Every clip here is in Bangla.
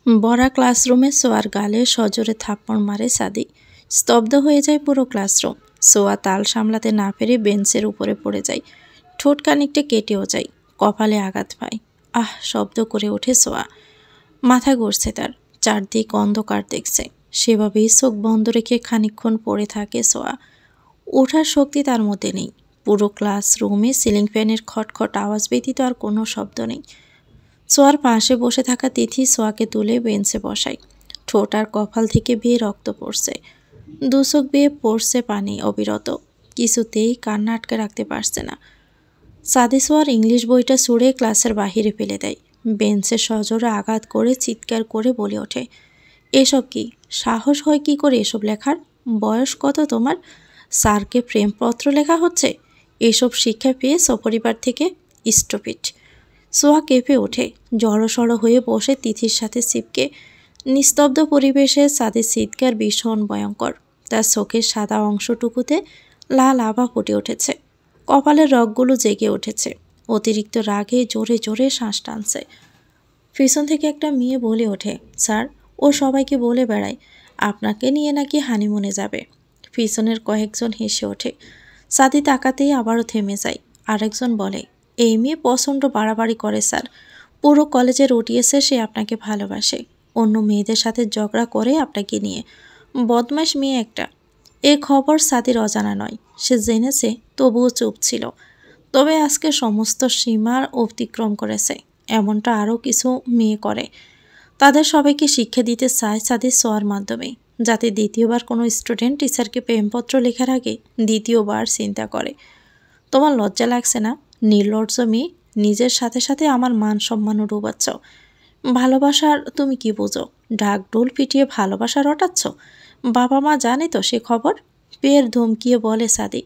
ভরা ক্লাসরুমে সোয়ার গালে সজোরে থাপ্পড় মারে সাদি। স্তব্ধ হয়ে যায় পুরো ক্লাসরুম। সোয়া তাল সামলাতে না পেরে বেঞ্চের উপরে পড়ে যায়। ঠোঁট খানিকটা কেটেও যায়। কপালে আঘাত পায়। আহ শব্দ করে ওঠে সোয়া। মাথা ঘুরছে তার। চারদিক অন্ধকার দেখছে। সেভাবেই চোখ বন্ধ রেখে খানিকক্ষণ পড়ে থাকে সোয়া। ওঠার শক্তি তার মধ্যে নেই। পুরো ক্লাসরুমে সিলিং ফ্যানের খটখট আওয়াজ ব্যতীত আর কোনো শব্দ নেই। সোয়ার পাশে বসে থাকা তিথি সোয়াকে তুলে বেঞ্চে বসায়। ঠোঁট আর কপাল থেকে বেয়ে রক্ত পড়ছে। দুচোখ বেয়ে পড়ছে পানি অবিরত। কিছুতেই কান্না আটকে রাখতে পারছে না। সাদি সোয়ার ইংলিশ বইটা ছুঁড়ে ক্লাসের বাহিরে ফেলে দেয়। বেঞ্চে সজোরে আঘাত করে চিৎকার করে বলে ওঠে, এসব কি? সাহস হয় কি করে এসব লেখার? বয়স কত তোমার? স্যারকে প্রেমপত্র লেখা হচ্ছে? এসব শিক্ষা পেয়ে সপরিবার থেকে? স্টুপিড। সোয়া কেঁপে ওঠে। জড়সড় হয়ে বসে তিথির সাথে চিপকে। নিস্তব্ধ পরিবেশে সাদের চিৎকার ভীষণ ভয়ঙ্কর। তার চোখের সাদা অংশটুকুতে লাল আভা ফুটে উঠেছে। কপালের রগগুলো জেগে উঠেছে। অতিরিক্ত রাগে জোরে জোরে শ্বাস টানছে। পিছন থেকে একটা মেয়ে বলে ওঠে, স্যার, ও সবাইকে বলে বেড়ায় আপনাকে নিয়ে নাকি হানিমুনে যাবে। পিছনের কয়েকজন হেসে ওঠে। সাদি তাকাতেই আবারও থেমে যায়। আরেকজন বলে, এই মেয়ে প্রচণ্ড বাড়াবাড়ি করে স্যার। পুরো কলেজের উঠিয়েছে সে আপনাকে ভালোবাসে। অন্য মেয়েদের সাথে ঝগড়া করে আপনাকে নিয়ে। বদমাশ মেয়ে একটা। এ খবর সাদির অজানা নয়। সে জেনেছে, তবুও চুপ ছিল। তবে আজকে সমস্ত সীমার অতিক্রম করেছে। এমনটা আরও কিছু মেয়ে করে। তাদের সবাইকে শিক্ষা দিতে চায় সাদির সোয়ার মাধ্যমে, যাতে দ্বিতীয়বার কোনো স্টুডেন্ট টিচারকে প্রেমপত্র লেখার আগে দ্বিতীয়বার চিন্তা করে। তোমার লজ্জা লাগছে না? নির্লজ্জ মেয়ে, নিজের সাথে সাথে আমার মান সম্মানও ডুবাচ্ছ। ভালোবাসার তুমি কি বোঝো? ঢাক ঢোল পিটিয়ে ভালোবাসা রটাচ্ছ। বাবা মা জানে তো সে খবর? পেয়ের ধমকিয়ে বলে সাদি।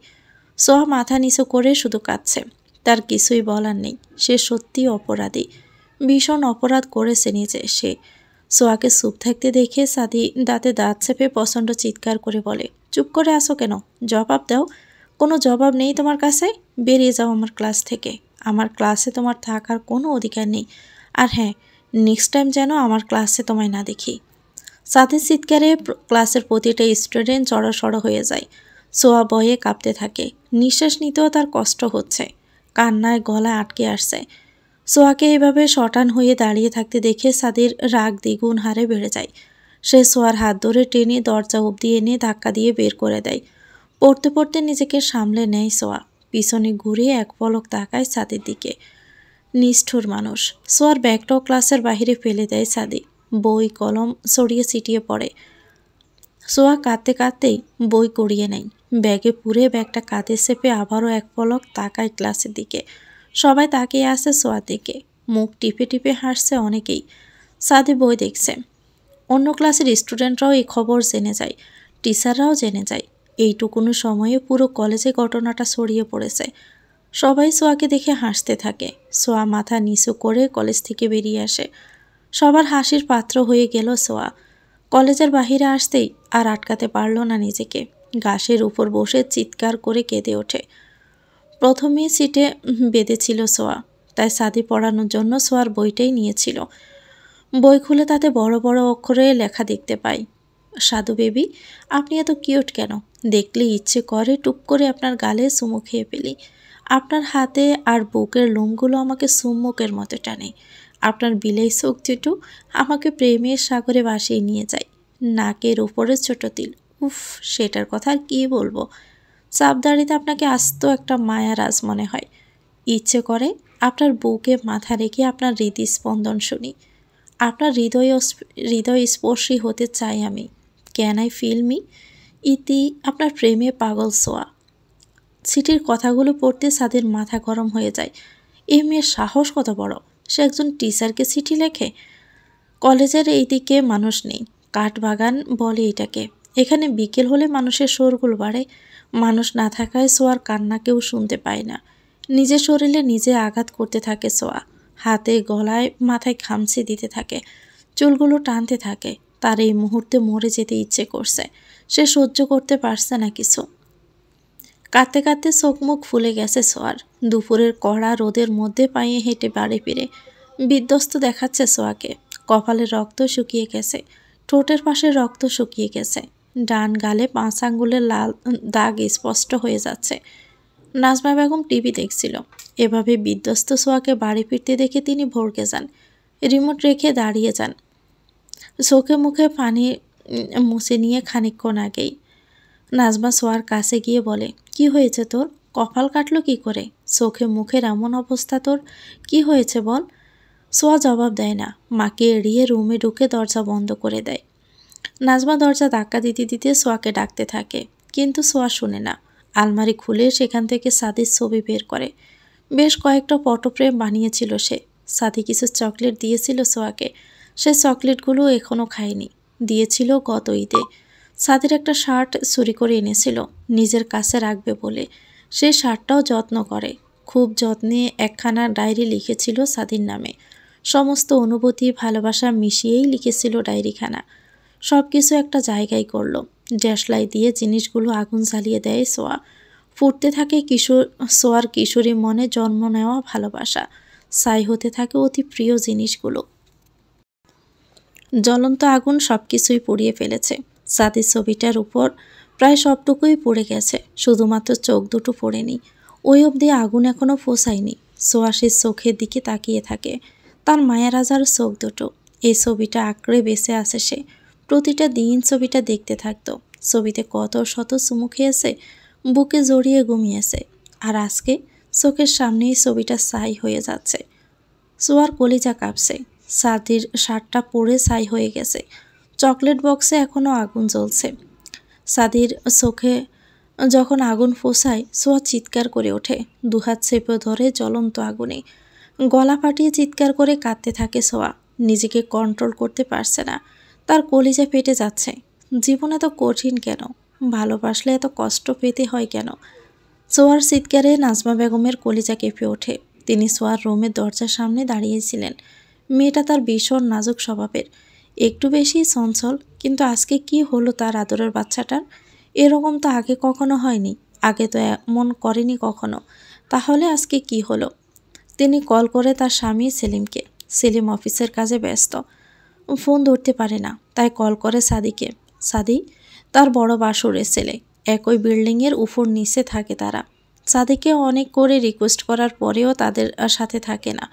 সোয়া মাথা নিচু করে শুধু কাঁদছে। তার কিছুই বলার নেই। সে সত্যি অপরাধী। ভীষণ অপরাধ করেছে নিজে সে। সোয়াকে চুপ থাকতে দেখে সাদি দাঁতে দাঁত চেপে প্রচণ্ড চিৎকার করে বলে, চুপ করে আসো কেন? জবাব দাও। কোনো জবাব নেই তোমার কাছে? বেরিয়ে যাও আমার ক্লাস থেকে। আমার ক্লাসে তোমার থাকার কোনো অধিকার নেই। আর হ্যাঁ, নেক্সট টাইম যেন আমার ক্লাসে তোমায় না দেখি। সাদির চিৎকারে ক্লাসের প্রতিটা স্টুডেন্ট জড়সড় হয়ে যায়। সোয়া ভয়ে কাঁপতে থাকে। নিঃশ্বাস নিতেও তার কষ্ট হচ্ছে। কান্নায় গলা আটকে আসছে। সোয়াকে এভাবে শটান হয়ে দাঁড়িয়ে থাকতে দেখে সাদির রাগ দ্বিগুণ হারে বেড়ে যায়। সে সোয়ার হাত ধরে টেনে দরজা অবধি এনে ধাক্কা দিয়ে বের করে দেয়। পড়তে পড়তে নিজেকে সামলে নেয় সোয়া। পিছনে ঘুরে এক পলক তাকায় সাদির দিকে। নিষ্ঠুর মানুষ। সোয়ার ব্যাগটাও ক্লাসের বাহিরে ফেলে দেয় সাদি। বই কলম ছড়িয়ে ছিটিয়ে পড়ে। সোয়া কাঁদতে কাঁদতেই বই কুড়িয়ে নেয়। ব্যাগে পুরে ব্যাগটা কাঁধে চেপে আবারও এক পলক তাকায় ক্লাসের দিকে। সবাই তাকিয়ে আছে সোয়ার দিকে। মুখ টিপে টিপে হাসছে অনেকেই। সাদি বই দেখছে। অন্য ক্লাসের স্টুডেন্টরাও এই খবর জেনে যায়। টিচাররাও জেনে যায়। এইটুকুনো সময়ে পুরো কলেজে ঘটনাটা ছড়িয়ে পড়েছে। সবাই সোয়াকে দেখে হাসতে থাকে। সোয়া মাথা নিচু করে কলেজ থেকে বেরিয়ে আসে। সবার হাসির পাত্র হয়ে গেল সোয়া। কলেজের বাহিরে আসতেই আর আটকাতে পারল না নিজেকে। ঘাসের উপর বসে চিৎকার করে কেঁদে ওঠে। প্রথমেই সিটে বেঁধেছিল সোয়া। তাই সাদি পড়ানোর জন্য সোয়ার বইটাই নিয়েছিল। বই খুলে তাতে বড় বড় অক্ষরে লেখা দেখতে পাই, সাধু বেবি, আপনি এত কিউট কেন? দেখলে ইচ্ছে করে টুক করে আপনার গালে চুমু খেয়ে ফেলি। আপনার হাতে আর বুকের লোমগুলো আমাকে চুম্বকের মতো টানে। আপনার বিলাই চোখ দুটো আমাকে প্রেমের সাগরে ভাসিয়ে নিয়ে যায়। নাকের উপরে ছোট তিল, উফ, সেটার কথা আর কী বলবো। চাপদাড়িতে আপনাকে আস্ত একটা মায়ারাজ মনে হয়। ইচ্ছে করে আপনার বুকে মাথা রেখে আপনার হৃদস্পন্দন শুনি। আপনার হৃদয় স্পর্শী হতে চাই আমি। Can I feel me? ইতি, আপনার প্রেমে পাগল সোয়া। চিঠির কথাগুলো পড়তে সাদের মাথা গরম হয়ে যায়। এই মেয়ের সাহস কত বড়! সে একজন টিচারকে চিঠি লেখে। কলেজের এই দিকে মানুষ নেই। কাঠবাগান বলে এটাকে। এখানে বিকেল হলে মানুষের শোরগোল বাড়ে। মানুষ না থাকায় সোয়ার কান্না কেউ শুনতে পায় না। নিজের শরীরে নিজে আঘাত করতে থাকে সোয়া। হাতে গলায় মাথায় খামচি দিতে থাকে। চুলগুলো টানতে থাকে। তার এই মুহূর্তে মরে যেতে ইচ্ছে করছে। সে সহ্য করতে পারছে না কিছু। কাঁদতে কাঁদতে চোখ মুখ ফুলে গেছে সোয়ার। দুপুরের কড়া রোদের মধ্যে পায়ে হেঁটে বাড়ি ফিরে বিধ্বস্ত দেখাচ্ছে সোয়াকে। কপালের রক্ত শুকিয়ে গেছে, ঠোঁটের পাশে রক্ত শুকিয়ে গেছে, ডান গালে 5 আঙ্গুলের লাল দাগ স্পষ্ট হয়ে যাচ্ছে। নাজমা বেগম টিভি দেখছিল। এভাবে বিধ্বস্ত সোয়াকে বাড়ি ফিরতে দেখে তিনি ভড়কে যান, রিমোট রেখে দাঁড়িয়ে যান। চোখে মুখে পানি মুছে নিয়ে খানিকক্ষণ আগেই নাজমা সোয়ার কাছে গিয়ে বলে, কি হয়েছে তোর? কপাল কাটলো কি করে? চোখে মুখের এমন অবস্থা তোর, কি হয়েছে বল? সোয়া জবাব দেয় না, মাকে এড়িয়ে রুমে ঢুকে দরজা বন্ধ করে দেয়। নাজমা দরজা ধাক্কা দিতে দিতে সোয়াকে ডাকতে থাকে, কিন্তু সোয়া শুনে না। আলমারি খুলে সেখান থেকে সাদির ছবি বের করে। বেশ কয়েকটা ফটোফ্রেম বানিয়েছিল সে। সাদি কিছু চকলেট দিয়েছিল সোয়াকে, সে চকলেটগুলো এখনও খায়নি। দিয়েছিল গত ঈদে। সাদির একটা শার্ট চুরি করে এনেছিল নিজের কাছে রাখবে বলে। সে শার্টটাও যত্ন করে, খুব যত্নে একখানা ডায়েরি লিখেছিল সাদির নামে। সমস্ত অনুভূতি ভালোবাসা মিশিয়েই লিখেছিল ডায়েরিখানা। সব কিছু একটা জায়গায় করল। ড্যাশলাই দিয়ে জিনিসগুলো আগুন জ্বালিয়ে দেয় সোয়া। ফুটতে থাকে সোয়ার কিশোরী মনে জন্ম নেওয়া ভালোবাসা। ছাই হতে থাকে অতি প্রিয় জিনিসগুলো। জ্বলন্ত আগুন সব কিছুই পুড়িয়ে ফেলেছে। সাদির ছবিটার উপর প্রায় সবটুকুই পড়ে গেছে, শুধুমাত্র চোখ দুটো পড়েনি। ওই অবধি আগুন এখনও ফোসায়নি। সোয়া সে চোখের দিকে তাকিয়ে থাকে, তার মায়া রাজার চোখ দুটো। এই ছবিটা আঁকড়ে বেঁচে আছে সে। প্রতিটা দিন ছবিটা দেখতে থাকতো। ছবিতে কত শত চুমু খেয়েছে, বুকে জড়িয়ে ঘুমিয়েছে। আর আজকে চোখের সামনেই ছবিটা ছাই হয়ে যাচ্ছে। সোয়ার কলিজা কাঁপছে। সাদির শার্টটা পরে ছাই হয়ে গেছে। চকলেট বক্সে এখনও আগুন জ্বলছে। সাদির চোখে যখন আগুন ফোসায়, সোয়া চিৎকার করে ওঠে, দুহাত চেপে ধরে জ্বলন্ত আগুনে। গলা ফাটিয়ে চিৎকার করে কাঁদতে থাকে সোয়া। নিজেকে কন্ট্রোল করতে পারছে না। তার কলিজা ফেটে যাচ্ছে। জীবন এত কঠিন কেন? ভালোবাসলে এত কষ্ট পেতে হয় কেন? সোয়ার চিৎকারে নাজমা বেগমের কলিজা কেঁপে ওঠে। তিনি সোয়ার রুমের দরজার সামনে দাঁড়িয়েছিলেন। মেয়েটা তার ভীষণ নাজুক স্বভাবের, একটু বেশি চঞ্চল। কিন্তু আজকে কি হলো তার আদরের বাচ্চাটার? এরকম তো আগে কখনো হয়নি। আগে তো এমন করেনি কখনো। তাহলে আজকে কি হলো? তিনি কল করে তার স্বামী সেলিমকে। সেলিম অফিসের কাজে ব্যস্ত, ফোন ধরতে পারে না, তাই কল করে সাদিকে। সাদি তার বড় বাসুরের ছেলে। একই বিল্ডিংয়ের উপর নিচে থাকে তারা। সাদিকে অনেক করে রিকোয়েস্ট করার পরেও তাদের সাথে থাকে না।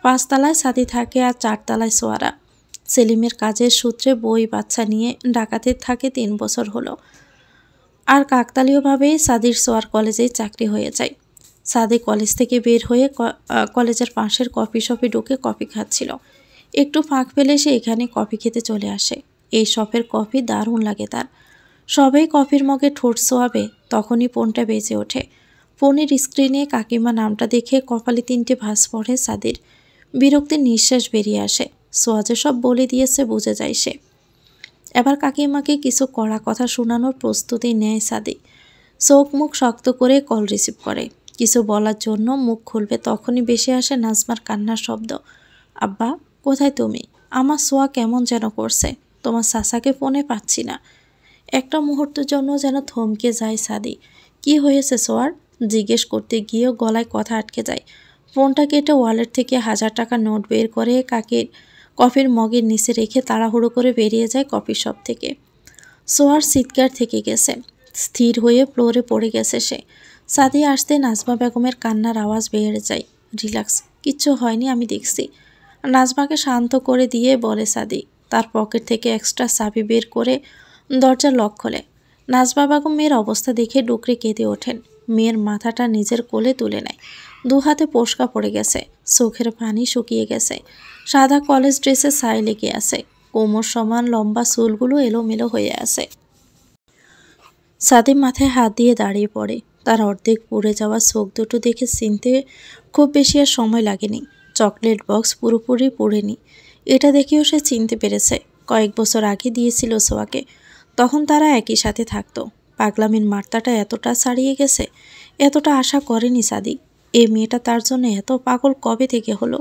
5 তলায় সাদি থাকে আর 4 তলায় সোয়ারা। সেলিমের কাজের সূত্রে বই বাচ্চা নিয়ে ঢাকাতে থাকে 3 বছর হলো। আর কাকতালীয়ভাবেই সাদির সোয়ার কলেজেই চাকরি হয়ে যায়। সাদি কলেজ থেকে বের হয়ে কলেজের পাশের কফি শপে ঢুকে কফি খাচ্ছিল। একটু ফাঁক পেলে সে এখানে কফি খেতে চলে আসে। এই শপের কফি দারুণ লাগে তার। সবাই কফির মগে ঠোঁট ছোঁয়াবে, তখনই ফোনটা বেজে ওঠে। ফোনের স্ক্রিনে কাকিমা নামটা দেখে কপালে 3টে ভাঁজ পড়ে সাদির। বিরক্তির নিঃশ্বাস বেরিয়ে আসে। সোয়া যে সব বলে দিয়েছে বুঝে যায় সে। এবার কাকিমাকে কিছু কড়া কথা শোনানোর প্রস্তুতি নেয় সাদি। চোখ মুখ শক্ত করে কল রিসিভ করে। কিছু বলার জন্য মুখ খুলবে, তখনই বেশি আসে নাজমার কান্নার শব্দ। আব্বা, কোথায় তুমি? আমার সোয়া কেমন যেন করছে। তোমার চাচাকে ফোনে পাচ্ছি না। একটা মুহূর্তের জন্য যেন থমকে যায় সাদি। কি হয়েছে সোয়ার? জিজ্ঞেস করতে গিয়েও গলায় কথা আটকে যায়। ফোনটা কেটে ওয়ালেট থেকে 1000 টাকার নোট বের করে কফির মগের নিচে রেখে তাড়াহুড়ো করে বেরিয়ে যায় কফি শপ থেকে। সোয়ার চিৎকার থেকে গেছে। স্থির হয়ে ফ্লোরে পড়ে গেছে সে। সাদি আসতে নাজমা বেগমের কান্নার আওয়াজ বেড়ে যায়। রিল্যাক্স, কিচ্ছু হয়নি, আমি দেখছি। নাজমাকে শান্ত করে দিয়ে বলে সাদি। তার পকেট থেকে এক্সট্রা চাবি বের করে দরজার লক খোলে। নাজমা বেগম মেয়ের অবস্থা দেখে ডুকরে কেঁদে ওঠেন। মেয়ের মাথাটা নিজের কোলে তুলে নেয়। 2 হাতে পোস্কা পড়ে গেছে, চোখের পানি শুকিয়ে গেছে। সাদা কলেজ ড্রেসে ছাই লেগে আছে। কোমর সমান লম্বা চুলগুলো এলোমেলো হয়ে আছে। সাদি মাথায় হাত দিয়ে দাঁড়িয়ে পড়ে। তার অর্ধেক পুড়ে যাওয়া চোখ দুটো দেখে চিনতে খুব বেশি আর সময় লাগেনি। চকলেট বক্স পুরোপুরি পড়েনি, এটা দেখেও সে চিনতে পেরেছে। কয়েক বছর আগে দিয়েছিল সোয়াকে, তখন তারা একই সাথে থাকতো। পাগলামির মাত্রাটা এতটা ছাড়িয়ে গেছে, এতটা আশা করেনি সাদি। এই মেয়েটা তার জন্য এত পাগল কবে থেকে হলো?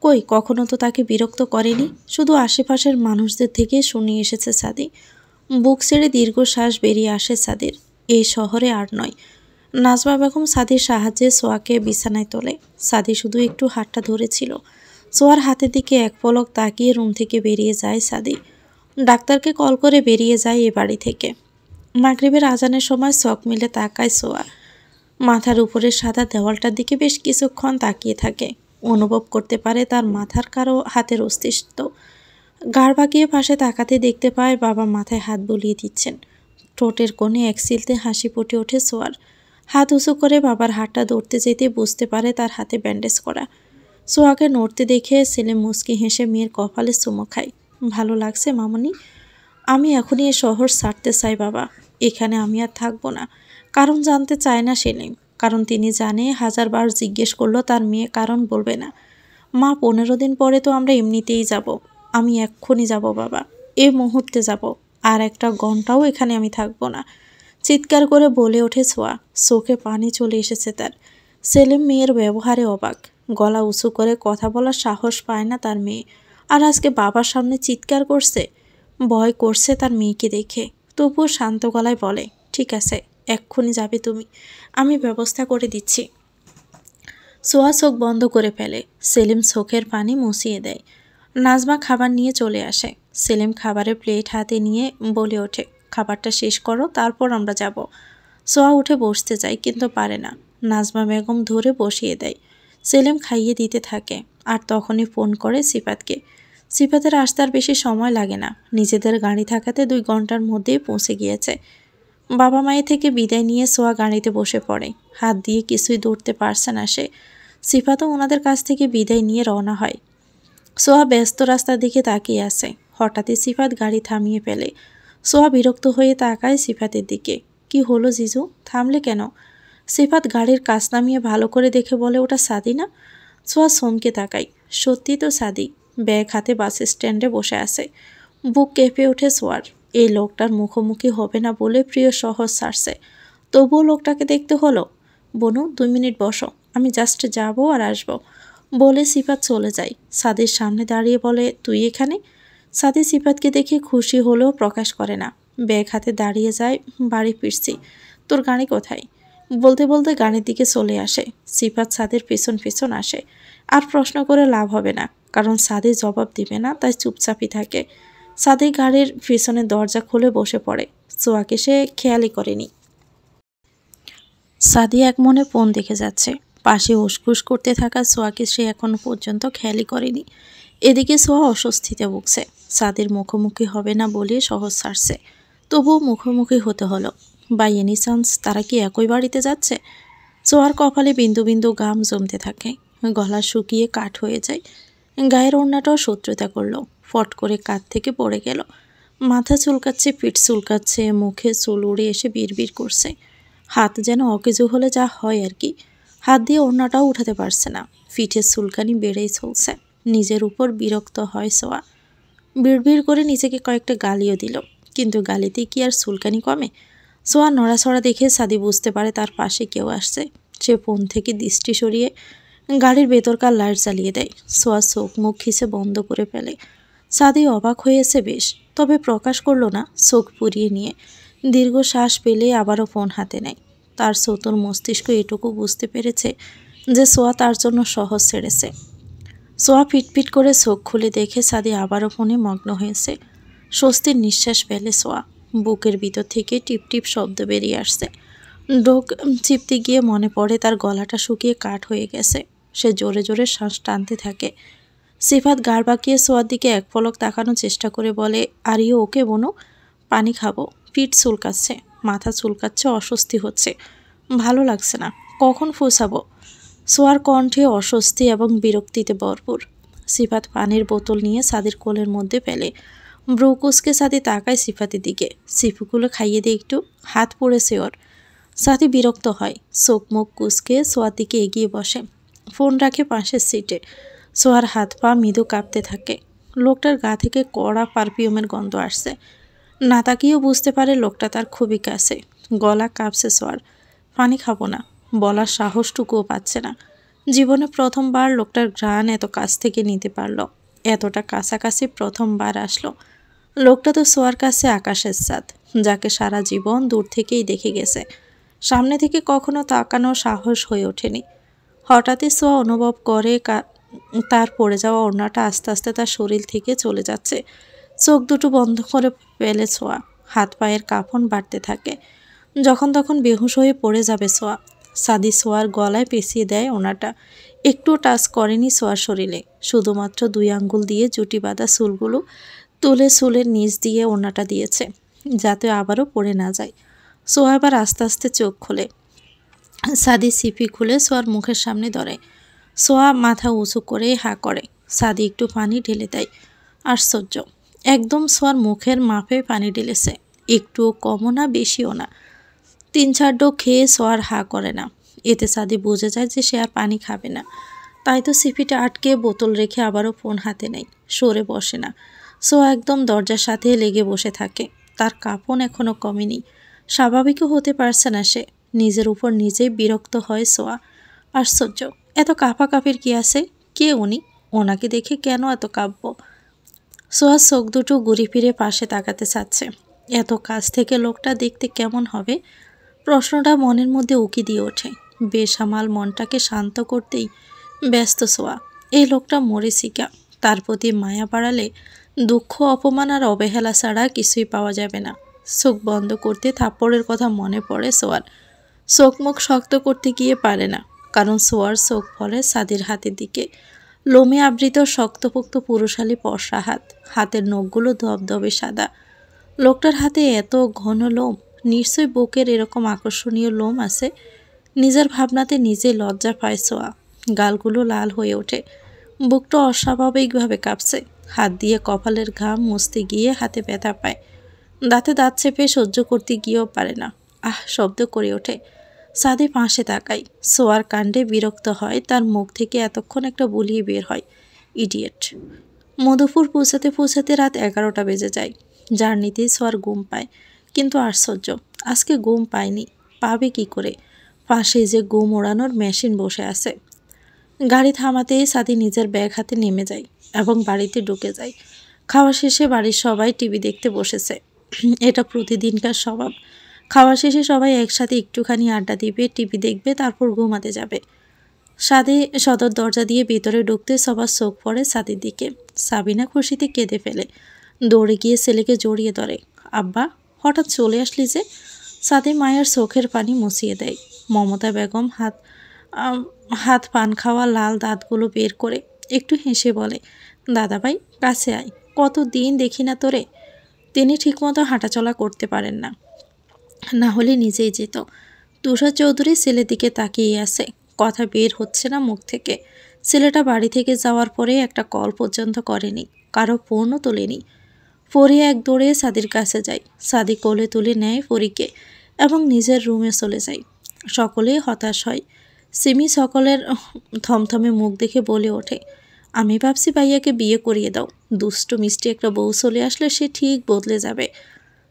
কই, কখনো তো তাকে বিরক্ত করেনি। শুধু আশেপাশের মানুষদের থেকে শুনিয়ে এসেছে সাদি। বুক ছেড়ে দীর্ঘশ্বাস বেরিয়ে আসে সাদির। এই শহরে আর নয়। নাজমা বেগম সাদির সাহায্যে সোয়াকে বিছানায় তোলে। সাদি শুধু একটু হাতটা ধরেছিল। সোয়ার হাতের দিকে এক পলক তাকিয়ে রুম থেকে বেরিয়ে যায় সাদি। ডাক্তারকে কল করে বেরিয়ে যায় এ বাড়ি থেকে। মাগরিবের আজানের সময় চোখ মিলে তাকায় সোয়া। মাথার উপরে সাদা দেওয়ালটার দিকে বেশ কিছুক্ষণ তাকিয়ে থাকে। অনুভব করতে পারে তার মাথার কারো হাতের অস্তিত্ব। গাড় বাঁকিয়ে পাশে তাকাতে দেখতে পায় বাবা মাথায় হাত বুলিয়ে দিচ্ছেন। ঠোঁটের কোণে এক সিলতে হাসি ফুটে ওঠে সোয়ার। হাত উঁচু করে বাবার হাতটা ধরতে যেতে বুঝতে পারে তার হাতে ব্যান্ডেজ করা। সোয়াকে নড়তে দেখে সেলিম মুচকি হেসে মেয়ের কপালে চুমো খায়। ভালো লাগছে মামনি? আমি এখনই এ শহর ছাড়তে চাই বাবা। এখানে আমি আর থাকবো না। কারণ জানতে চায় না সেলিম, কারণ তিনি জানে 1000বার জিজ্ঞেস করলো তার মেয়ে কারণ বলবে না। মা 15 দিন পরে তো আমরা এমনিতেই যাব। আমি এক্ষুনি যাব বাবা, এই মুহূর্তে যাব। আর একটা ঘন্টাও এখানে আমি থাকবো না। চিৎকার করে বলে ওঠে ছোঁয়া। চোখে পানি চলে এসেছে তার। সেলিম মেয়ের ব্যবহারে অবাক। গলা উঁচু করে কথা বলার সাহস পায় না তার মেয়ে। আর আজকে বাবার সামনে চিৎকার করছে। ভয় করছে তার মেয়েকে দেখে, তবুও শান্ত গলায় বলে, ঠিক আছে, এক্ষুনি যাবে তুমি, আমি ব্যবস্থা করে দিচ্ছি। সোয়া চোখ বন্ধ করে ফেলে। সেলিম চোখের পানি মুছিয়ে দেয়। নাজমা খাবার নিয়ে চলে আসে। সেলিম খাবারের প্লেট হাতে নিয়ে বলে ওঠে, খাবারটা শেষ করো, তারপর আমরা যাব। সোয়া উঠে বসতে যায় কিন্তু পারে না। নাজমা বেগম ধরে বসিয়ে দেয়। সেলিম খাইয়ে দিতে থাকে আর তখনই ফোন করে সিফাতকে। সিফাতের আসতে আর বেশি সময় লাগে না। নিজেদের গাড়ি থাকাতে 2 ঘন্টার মধ্যেই পৌঁছে গিয়েছে। বাবা মায়ের থেকে বিদায় নিয়ে সোয়া গাড়িতে বসে পড়ে। হাত দিয়ে কিছুই ধরতে পারছে না সে। সিফাতও ওনাদের কাছ থেকে বিদায় নিয়ে রওনা হয়। সোয়া ব্যস্ত রাস্তার দিকে তাকিয়ে আছে। হঠাৎই সিফাত গাড়ি থামিয়ে ফেলে। সোয়া বিরক্ত হয়ে তাকায় সিফাতের দিকে। কি হলো জিজু, থামলে কেন? সিফাত গাড়ির কাছ নামিয়ে ভালো করে দেখে বলে, ওটা সাদি না? সোয়া চমকে তাকায়। সত্যি তো সাদি। ব্যাগ হাতে বাস স্ট্যান্ডে বসে আছে। বুক কেঁপে ওঠে সোয়ার। এই লোকটার মুখোমুখি হবে না বলে প্রিয় সহজ ছাড়ছে, তবুও লোকটাকে দেখতে হলো। বনু 2 মিনিট বসো, আমি জাস্ট যাবো আর আসবো, বলে সিফাত চলে যায়। সাদির সামনে দাঁড়িয়ে বলে, তুই এখানে? সাদি সিফাতকে দেখে খুশি হলেও প্রকাশ করে না। ব্যাগ হাতে দাঁড়িয়ে যায়, বাড়ি ফিরছি। তোর গাড়ি কোথায়? বলতে বলতে গাড়ির দিকে চলে আসে। সিফাত সাদির পেছন পেছন আসে। আর প্রশ্ন করে লাভ হবে না, কারণ সাদি জবাব দিবে না, তাই চুপচাপই থাকে। সাদি গাড়ির পেছনের দরজা খুলে বসে পড়ে। সোয়াকে সে খেয়ালই করেনি। সাদি এক মনে ফোন দেখে যাচ্ছে। পাশে উসখুস করতে থাকা সোয়াকে সে এখনো পর্যন্ত খেয়ালই করেনি। এদিকে সোয়া অস্বস্তিতে ভুগছে। সাদির মুখোমুখি হবে না বলে সহজ ছাড়ছে, তবুও মুখোমুখি হতে হলো। বাই এনি চান্স তারা কি একই বাড়িতে যাচ্ছে? সোয়ার কপালে বিন্দু বিন্দু ঘাম জমতে থাকে। গলা শুকিয়ে কাঠ হয়ে যায়। গায়ের ওড়নাটাও শত্রুতা করলো। ফট করে কাঁধ থেকে পড়ে গেল। মাথা চুলকাচ্ছে, পিঠ চুলকাচ্ছে, মুখে চুল উড়ে এসে বিড়বিড় করছে। হাত যেন অকেজো হলে যা হয় আর কি। হাত দিয়ে ওড়নাটাও উঠাতে পারছে না। পিঠের চুলকানি বেড়েই চলছে। নিজের উপর বিরক্ত হয় সোয়া। বিড়বিড় করে নিজেকে কয়েকটা গালিও দিল, কিন্তু গালিতে কি আর চুলকানি কমে? সোয়া নড়াছড়া দেখে সাদি বুঝতে পারে তার পাশে কেউ আসছে। সে ফোন থেকে দৃষ্টি সরিয়ে গাড়ির ভেতরকার লাইট জ্বালিয়ে দেয়। সোয়া চোখ মুখ খিচে বন্ধ করে ফেলে। সাদি অবাক হয়েছে বেশ, তবে প্রকাশ করলো না। চোখ পুড়িয়ে নিয়ে দীর্ঘ শ্বাস পেলে আবারও ফোন হাতে নেয়। তার চতুর মস্তিষ্ক এটুকু বুঝতে পেরেছে যে সোয়া তার জন্য সহজ ছেড়েছে। সোয়া ফিটফিট করে চোখ খুলে দেখে সাদি আবারও ফোনে মগ্ন হয়েছে। স্বস্তির নিঃশ্বাস ফেলে সোয়া। বুকের ভিতর থেকে টিপটিপ শব্দ বেরিয়ে আসছে। ডোক চিপতে গিয়ে মনে পড়ে তার গলাটা শুকিয়ে কাঠ হয়ে গেছে। সে জোরে জোরে শ্বাস টানতে থাকে। সিফাত গাড় বাঁকিয়ে সোয়ার দিকে এক পলক তাকানোর চেষ্টা করে বলে, আর ইউ ওকে বনু? পানি খাবো, পিঠ চুলকাচ্ছে, মাথা চুলকাচ্ছে, অস্বস্তি হচ্ছে, ভালো লাগছে না, কখন ফুসাবো? সোয়ার কণ্ঠে অস্বস্তি এবং বিরক্তিতে ভরপুর। সিফাত পানির বোতল নিয়ে সাদির কোলের মধ্যে ফেলে। ব্রু কুচকে সাদি তাকায় সিফাতের দিকে। সিফুগুলো খাইয়ে দিয়ে একটু, হাত পড়েছে ওর। সাদি বিরক্ত হয়। চোখ মুখ কুচকে সোয়ার দিকে এগিয়ে বসে। ফোন রাখে পাশের সিটে। সোয়ার হাত পা মৃদু কাঁপতে থাকে। লোকটার গা থেকে কড়া পারফিউমের গন্ধ আসছে। না তাকিয়েও বুঝতে পারে লোকটা তার খুবই কাছে। গলা কাঁপছে সোয়ার। পানি খাবো না বলার সাহসটুকুও পাচ্ছে না। জীবনে প্রথমবার লোকটার ঘ্রাণ এত কাছ থেকে নিতে পারল। এতটা কাছাকাছি প্রথমবার আসলো। লোকটা তো সোয়ার কাছে আকাশের চাঁদ, যাকে সারা জীবন দূর থেকেই দেখে গেছে। সামনে থেকে কখনো তাকানোর সাহস হয়ে ওঠেনি। হঠাৎই সোয়া অনুভব করে তার পড়ে যাওয়া ওড়নাটা আস্তে আস্তে তার শরীর থেকে চলে যাচ্ছে। চোখ দুটো বন্ধ করে ফেলে সোয়া। হাত পায়ের কাঁপন বাড়তে থাকে। যখন তখন বেহুশ হয়ে পড়ে যাবে সোয়া। সাদি সোয়ার গলায় পেঁচিয়ে দেয় ওনাটা। একটু টাচ করেনি সোয়ার শরীরে, শুধুমাত্র 2 আঙ্গুল দিয়ে জুটি বাঁধা চুলগুলো তুলে চুলের নিচ দিয়ে ওনাটা দিয়েছে, যাতে আবারও পড়ে না যায়। সোয়া এবার আস্তে আস্তে চোখ খোলে। সাদি সিপি খুলে সোয়ার মুখের সামনে ধরে। সোয়া মাথা উঁচু করে হা করে। সাদি একটু পানি ঢেলে দেয়। আশ্চর্য, একদম সোয়ার মুখের মাপে পানি ঢেলেছে, একটুও কমও না বেশিও না। 3-4 ডোক খেয়ে সোয়ার হা করে না। এতে সাদি বুঝে যায় যে সে আর পানি খাবে না। তাই তো সিপিটা আটকে বোতল রেখে আবারও ফোন হাতে নেয়, সরে বসে না। সোয়া একদম দরজার সাথে লেগে বসে থাকে। তার কাঁপন এখনো কমেনি। স্বাভাবিকও হতে পারছে না সে। নিজের উপর নিজেই বিরক্ত হয় সোয়া। আশ্চর্য, এত কাঁপাকাঁপির কি আছে? কে উনি? ওনাকে দেখে কেন এত কাঁপব? সোয়ার চোখ দুটো ঘুরে ফিরে পাশে তাকাতে চাচ্ছে। এত কাছ থেকে লোকটা দেখতে কেমন হবে? প্রশ্নটা মনের মধ্যে উকি দিয়ে ওঠে। বেসামাল মনটাকে শান্ত করতেই ব্যস্ত সোয়া। এই লোকটা মরিচিকা। তার প্রতি মায়া বাড়ালে দুঃখ, অপমান আর অবহেলা ছাড়া কিছুই পাওয়া যাবে না। চোখ বন্ধ করতে থাপ্পড়ের কথা মনে পড়ে সোয়ার। চোখ মুখ শক্ত করতে গিয়ে পারে না, কারণ সোয়ার চোখ পড়ে সাদির হাতের দিকে। লোমে আবৃত শক্তপোক্ত পুরুষালী পশরা হাত। হাতের নখগুলো ধবধবে সাদা। লোকটার হাতে এত ঘন লোম, নিশ্চয়ই বুকের এরকম আকর্ষণীয় লোম আছে। নিজের ভাবনাতে নিজে লজ্জা পায় সোয়া। গালগুলো লাল হয়ে ওঠে। বুকটা অস্বাভাবিকভাবে কাঁপছে। হাত দিয়ে কপালের ঘাম মুছতে গিয়ে হাতে ব্যথা পায়। দাঁতে দাঁত চেপে সহ্য করতে গিয়েও পারে না। আহ শব্দ করে ওঠে। সাদি পাশে তাকায়। সোয়ার কাণ্ডে বিরক্ত হয়। তার মুখ থেকে এতক্ষণ একটা বুলি বের হয়, ইডিয়েট। মধুপুর পৌঁছাতে পৌঁছাতে রাত 11টা বেজে যায়। জার্নিতেই সোয়ার ঘুম পায়, কিন্তু আশ্চর্য, আজকে ঘুম পায়নি। পাবে কি করে? পাশে যে ঘুম ওড়ানোর মেশিন বসে আছে। গাড়ি থামাতেই সাদি নিজের ব্যাগ হাতে নেমে যায় এবং বাড়িতে ঢুকে যায়। খাওয়া শেষে বাড়ির সবাই টিভি দেখতে বসেছে। এটা প্রতিদিনকার স্বভাব। খাওয়া শেষে সবাই একসাথে একটুখানি আড্ডা দিবে, টিভি দেখবে, তারপর ঘুমাতে যাবে। সাদি সদর দরজা দিয়ে ভিতরে ঢুকতে সবার চোখ পড়ে সাদির দিকে। সাবিনা খুশিতে কেঁদে ফেলে। দৌড়ে গিয়ে ছেলেকে জড়িয়ে ধরে। আব্বা, হঠাৎ চলে আসলি যে? সাদি মায়ের চোখের পানি মুছিয়ে দেয়। মমতা বেগম হাত পান খাওয়া লাল দাঁতগুলো বের করে একটু হেসে বলে, দাদাভাই কাছে আয়, কতদিন দেখি না তোরে। তিনি ঠিকমতো হাঁটাচলা করতে পারেন না, না হলে নিজেই যেত। তুষার চৌধুরী ছেলের দিকে তাকিয়ে আছে। কথা বের হচ্ছে না মুখ থেকে। ছেলেটা বাড়ি থেকে যাওয়ার পরে একটা কল পর্যন্ত করেনি, কারো ফোনও তোলেনি। ফরি এক দৌড়ে সাদির কাছে যায়। সাদি কোলে তুলে নেয় ফরিকে এবং নিজের রুমে চলে যায়। সকলেই হতাশ হয়। সিমি সকলের থমথমে মুখ দেখে বলে ওঠে, আমি ভাবছি ভাইয়াকে বিয়ে করিয়ে দাও। দুষ্টু মিষ্টি একটা বউ চলে আসলে সে ঠিক বদলে যাবে।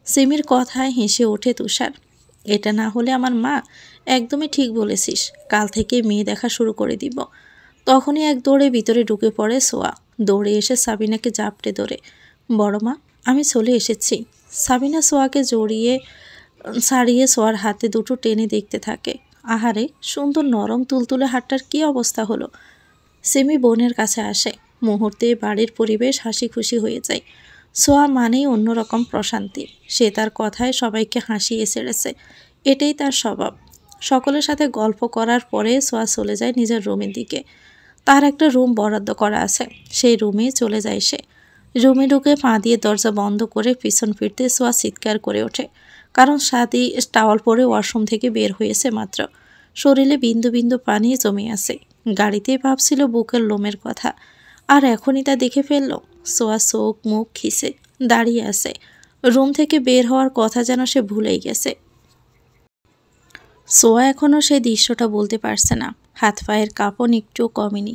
সিমির কথায় হেসে ওঠে তুষার। এটা না হলে আমার মা, একদমই ঠিক বলেছিস, কাল থেকে মেয়ে দেখা শুরু করে দিব। তখনই এক দৌড়ে ভিতরে ঢুকে পড়ে সোয়া। দৌড়ে এসে সাবিনাকে জাপটে ধরে, বড় মা আমি চলে এসেছি। সাবিনা সোয়াকে ছাড়িয়ে সোয়ার হাতে দুটো টেনে দেখতে থাকে। আহারে, সুন্দর নরম তুলতুলে হাতটার কি অবস্থা হলো। সিমি বোনের কাছে আসে। মুহূর্তে বাড়ির পরিবেশ হাসি খুশি হয়ে যায়। সোয়া মানেই অন্যরকম প্রশান্তি। সে তার কথায় সবাইকে হাসিয়ে ছেড়েছে। এটাই তার স্বভাব। সকলের সাথে গল্প করার পরে সোয়া চলে যায় নিজের রুমের দিকে। তার একটা রুম বরাদ্দ করা আছে, সেই রুমেই চলে যায় সে। রুমে ঢুকে পা দিয়ে দরজা বন্ধ করে পিছন ফিরতে সোয়া চিৎকার করে ওঠে, কারণ সাদি টাওয়াল পরে ওয়াশরুম থেকে বের হয়েছে মাত্র। শরীরে বিন্দু বিন্দু পানি জমে আছে। গাড়িতেই ভাবছিল বুকের লোমের কথা, আর এখনই তা দেখে ফেলল। সোয়া চোখ মুখ খিসে দাঁড়িয়ে আছে। রুম থেকে বের হওয়ার কথা যেন সে ভুলেই গেছে। সোয়া এখনও সেই দৃশ্যটা বলতে পারছে না। হাত পায়ের কাঁপন একটুও কমেনি।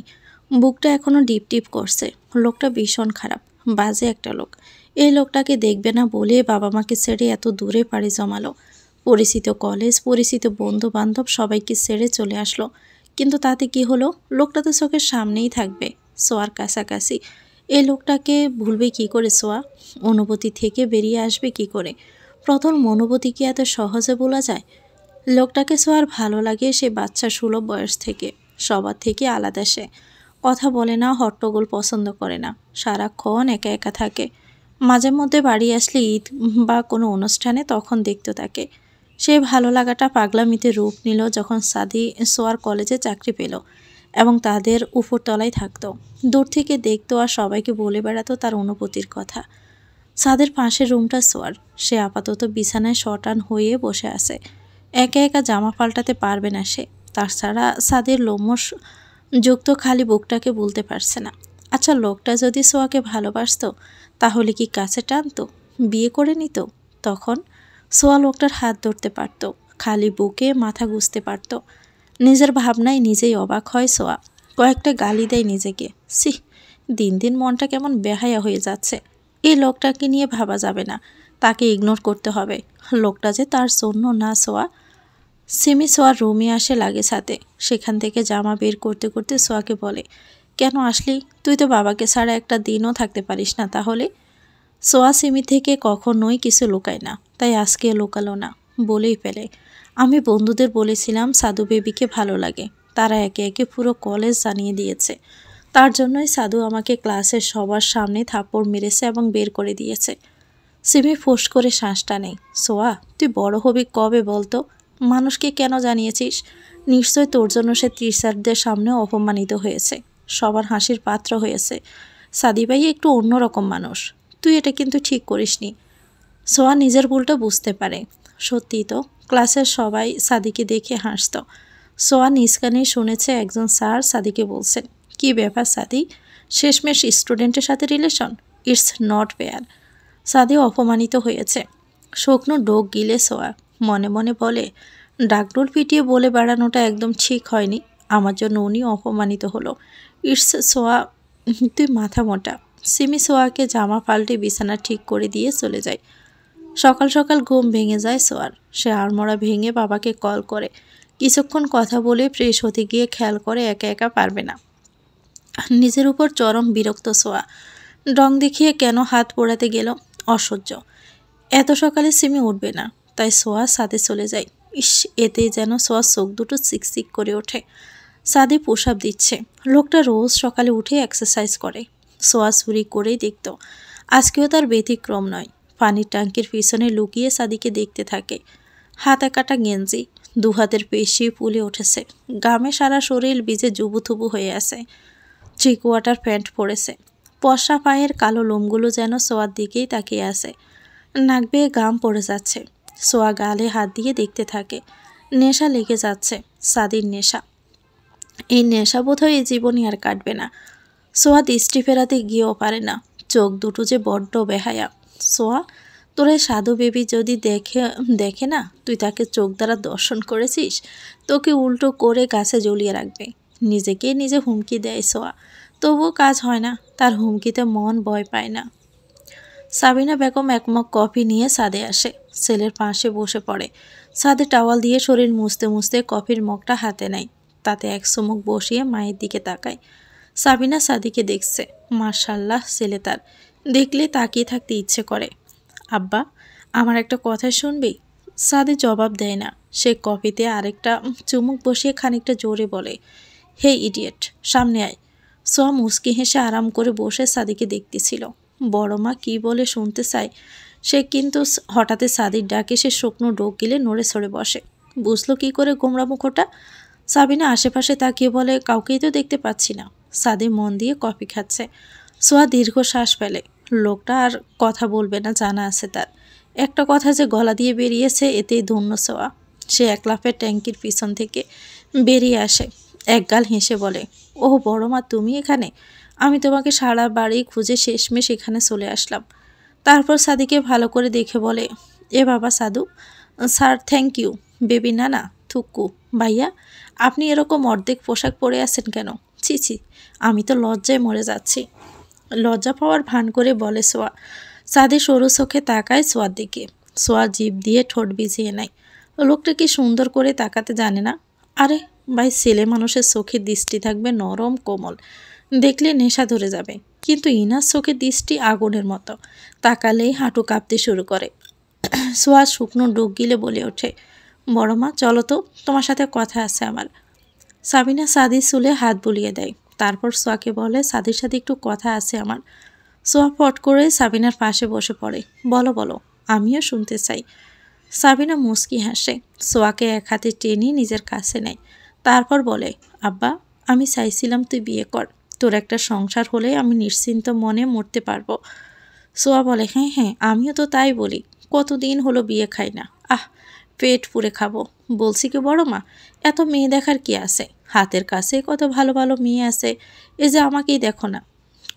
বুকটা এখনও ডিপ ডিপ করছে। লোকটা ভীষণ খারাপ, বাজে একটা লোক। এই লোকটাকে দেখবে না বলে বাবা মাকে ছেড়ে এত দূরে পাড়ি জমালো। পরিচিত কলেজ, পরিচিত বন্ধু বান্ধব সবাইকে ছেড়ে চলে আসলো। কিন্তু তাতে কি হলো? লোকটা তো চোখের সামনেই থাকবে, সোয়ার কাছাকাছি। এই লোকটাকে ভুলবে কি করে সোয়া? অনুভূতি থেকে বেরিয়ে আসবে কি করে? প্রথম অনুভূতি কি এত সহজে বলা যায়? লোকটাকে সোয়ার ভালো লাগে সে বাচ্চা সুলভ বয়স থেকে। সবার থেকে আলাদা সে। কথা বলে না, হট্টগোল পছন্দ করে না, সারাক্ষণ একা একা থাকে। মাঝে মধ্যে বাড়ি আসলে ঈদ বা কোনো অনুষ্ঠানে তখন দেখতো তাকে। সেই ভালো লাগাটা পাগলামিতে রূপ নিল যখন সাদি সোয়ার কলেজে চাকরি পেল এবং তাদের উপরতলায় থাকতো। দূর থেকে দেখতো আর সবাইকে বলে বেড়াতো তার অনুভূতির কথা। সাদের পাশের রুমটা সোয়ার। সে আপাতত বিছানায় শটান হয়ে বসে আছে। একা একা জামা পাল্টাতে পারবে না সে। তাছাড়া সাদের লোমশ যুক্ত খালি বুকটাকে বলতে পারছে না। আচ্ছা, লোকটা যদি সোয়াকে ভালোবাসতো তাহলে কি কাছে টানতো, বিয়ে করে নিত? তখন সোয়া লোকটার হাত ধরতে পারত, খালি বুকে মাথা গুঁজতে পারত। নিজের ভাবনায় নিজেই অবাক হয় সোয়া। কয়েকটা গালি দেয় নিজেকে। সি, দিন দিন মনটা কেমন বেহায়া হয়ে যাচ্ছে। এই লোকটাকে নিয়ে ভাবা যাবে না, তাকে ইগনোর করতে হবে। লোকটা যে তার জন্য না। সোয়া সিমি সোয়ার রুমে আসে লাগে সাথে। সেখান থেকে জামা বের করতে করতে সোয়াকে বলে, কেন আসলি? তুই তো বাবাকে ছাড়া একটা দিনও থাকতে পারিস না তাহলে? সোয়া সিমি থেকে কখনোই কিছু লুকায় না, তাই আজকে লুকালো না, বলেই ফেলে, আমি বন্ধুদের বলেছিলাম সাধু বেবিকে ভালো লাগে। তারা একে একে পুরো কলেজ জানিয়ে দিয়েছে। তার জন্যই সাধু আমাকে ক্লাসের সবার সামনে থাপ্পড় মেরেছে এবং বের করে দিয়েছে। সিমি ফোঁস করে শ্বাসটা নেই। সোয়া, তুই বড় হবি কবে বলতো? মানুষকে কেন জানিয়েছিস? নিশ্চয় তোর জন্য সে টিচারদের সামনে অপমানিত হয়েছে, সবার হাসির পাত্র হয়েছে। সাদি ভাই একটু অন্যরকম মানুষ। তুই এটা কিন্তু ঠিক করিসনি। সোয়া নিজের ভুলটা বুঝতে পারে। সত্যিই তো, ক্লাসের সবাই সাদিকে দেখে হাসত। সোয়া নিজ কানেই শুনেছে একজন স্যার সাদিকে বলছেন, কি ব্যাপার সাদি, শেষমেশ স্টুডেন্টের সাথে রিলেশন? It's not fair. সাদি অপমানিত হয়েছে। শুকনো ডোক গিলে সোয়া মনে মনে বলে, ডাকডোল পিটিয়ে বলে বেড়ানোটা একদম ঠিক হয়নি। আমার জন্য উনি অপমানিত হলো। ইটস সোয়া, তুই মাথা মোটা। সিমি সোয়াকে জামা পাল্টে বিছানা ঠিক করে দিয়ে চলে যায়। সকাল সকাল ঘুম ভেঙে যায় সোয়ার। সে আড়মোড়া ভেঙে বাবাকে কল করে। কিছুক্ষণ কথা বলে ফ্রেশ হতে গিয়ে খেয়াল করে একা একা পারবে না। নিজের উপর চরম বিরক্ত সোয়া। ডং দেখিয়ে কেন হাত পোড়াতে গেল, অসহ্য। এত সকালে সিমি উঠবে না, তাই সোয়া সাদে চলে যায়। ইস, এতেই যেন সোয়ার চোখ দুটো চিকচিক করে ওঠে। সাদে পোশাব দিচ্ছে। লোকটা রোজ সকালে উঠে এক্সারসাইজ করে। সোয়া চুরি করেই দেখত। আজকেও তার ব্যতিক্রম নয়। পানির ট্যাঙ্কির পিছনে লুকিয়ে সাদিকে দেখতে থাকে। হাতে কাটা গেঞ্জি, দুহাতের পেশি ফুলে উঠেছে। গামে সারা শরীর ভিজে জুবুথুবু হয়ে আছে। থ্রি কোয়ার্টার প্যান্ট পরেছে। পশা পায়ের কালো লোমগুলো যেন সোয়ার দিকেই তাকিয়ে আছে। নাক বেয়ে গাম পড়ে যাচ্ছে। সোয়া গালে হাত দিয়ে দেখতে থাকে। নেশা লেগে যাচ্ছে, সাদির নেশা। এই নেশা বোধহয় এই জীবনই আর কাটবে না। সোয়া দৃষ্টি ফেরাতে গিয়েও পারে না। চোখ দুটো যে বড্ড বেহায়া। সোয়া, তোর এই সাধু বেবি যদি দেখে না তুই তাকে চোখ দ্বারা দর্শন করেছিস, তোকে উল্টো করে গাছে জ্বলিয়ে রাখবে। নিজেকে নিজে হুমকি দেয় সোয়া, তবুও কাজ হয় না। তার হুমকিতে মন ভয় পায় না। সাবিনা বেগম এক মগ কফি নিয়ে ছাদে আসে। ছেলের পাশে বসে পড়ে। ছাদে টাওয়াল দিয়ে শরীর মুছতে মুছতে কফির মগটা হাতে নেয়। তাতে এক চুমুক বসিয়ে মায়ের দিকে তাকায়। সাবিনা সাদিকে দেখছে। মাশাল্লাহ, ছেলে তার দেখলে তাকিয়ে থাকতে ইচ্ছে করে। আব্বা, আমার একটা কথা শুনবি? সাদি জবাব দেয় না। সে কফিতে আরেকটা চুমুক বসিয়ে খানিকটা জোরে বলে, হে ইডিয়েট, সামনে আয়। সোয়া মুচকি হেসে আরাম করে বসে সাদিকে দেখতেছিল। বড় মা কী বলে শুনতে চায় সে, কিন্তু হঠাৎ সাদির ডাকে সে শুকনো ডোক গিলে নড়ে সড়ে বসে। বুঝলো কি করে গোমরা মুখোটা? সাবিনা আশেপাশে তাকিয়ে বলে, কাউকেই তো দেখতে পাচ্ছি না। সাদি মন দিয়ে কফি খাচ্ছে। সোয়া দীর্ঘ শ্বাস ফেলে। লোকটা আর কথা বলবে না জানা আছে তার। একটা কথা যে গলা দিয়ে বেরিয়েছে এতেই ধন্য সোয়া। সে এক লাফে ট্যাঙ্কির পিছন থেকে বেরিয়ে আসে। একগাল হেসে বলে, ওহ বড় মা, তুমি এখানে? আমি তোমাকে সারা বাড়ি খুঁজে শেষমেশ এখানে চলে আসলাম। তারপর সাদিকে ভালো করে দেখে বলে, এ বাবা সাধু স্যার, থ্যাংক ইউ। বেবি না না, থুক্কু। ভাইয়া, আপনি এরকম অর্ধেক পোশাক পরে আছেন কেন? ছি ছি, আমি তো লজ্জায় মরে যাচ্ছি। লজ্জা পাওয়ার ভান করে বলে সোয়া। সাদি সরু চোখে তাকায় সোয়ার দিকে। সোয়া জিভ দিয়ে ঠোঁট ভিজিয়ে নেয়। লোকটা কি সুন্দর করে তাকাতে জানে না? আরে ভাই, ছেলে মানুষের চোখের দৃষ্টি থাকবে নরম কোমল, দেখলে নেশা ধরে যাবে। কিন্তু ইনার চোখের দৃষ্টি আগুনের মতো, তাকালেই হাঁটু কাঁপতে শুরু করে। সোয়া শুকনো ডুব গিলে বলে ওঠে, বড় মা চলো তো, তোমার সাথে কথা আছে আমার। সাবিনা সাদির চুলে হাত বুলিয়ে দেয়। তারপর সোয়াকে বলে, সাদির সাথে একটু কথা আছে আমার। সোয়া ফট করে সাবিনার পাশে বসে পড়ে। বলো বলো, আমিও শুনতে চাই। সাবিনা মুচকি হাসে, সোয়াকে এক হাতে টেনে নিজের কাছে নেয়। তারপর বলে, আব্বা, আমি চাইছিলাম তুই বিয়ে কর। তোর একটা সংসার হলে আমি নিশ্চিন্ত মনে মরতে পারবো। সোয়া বলে, হ্যাঁ হ্যাঁ, আমিও তো তাই বলি। কতদিন হলো বিয়ে খাই না। পেট পুড়ে খাবো। বলছি কি বড় মা, এত মেয়ে দেখার কি আছে? হাতের কাছে কত ভালো ভালো মেয়ে আছে। এই যে আমাকেই দেখো না,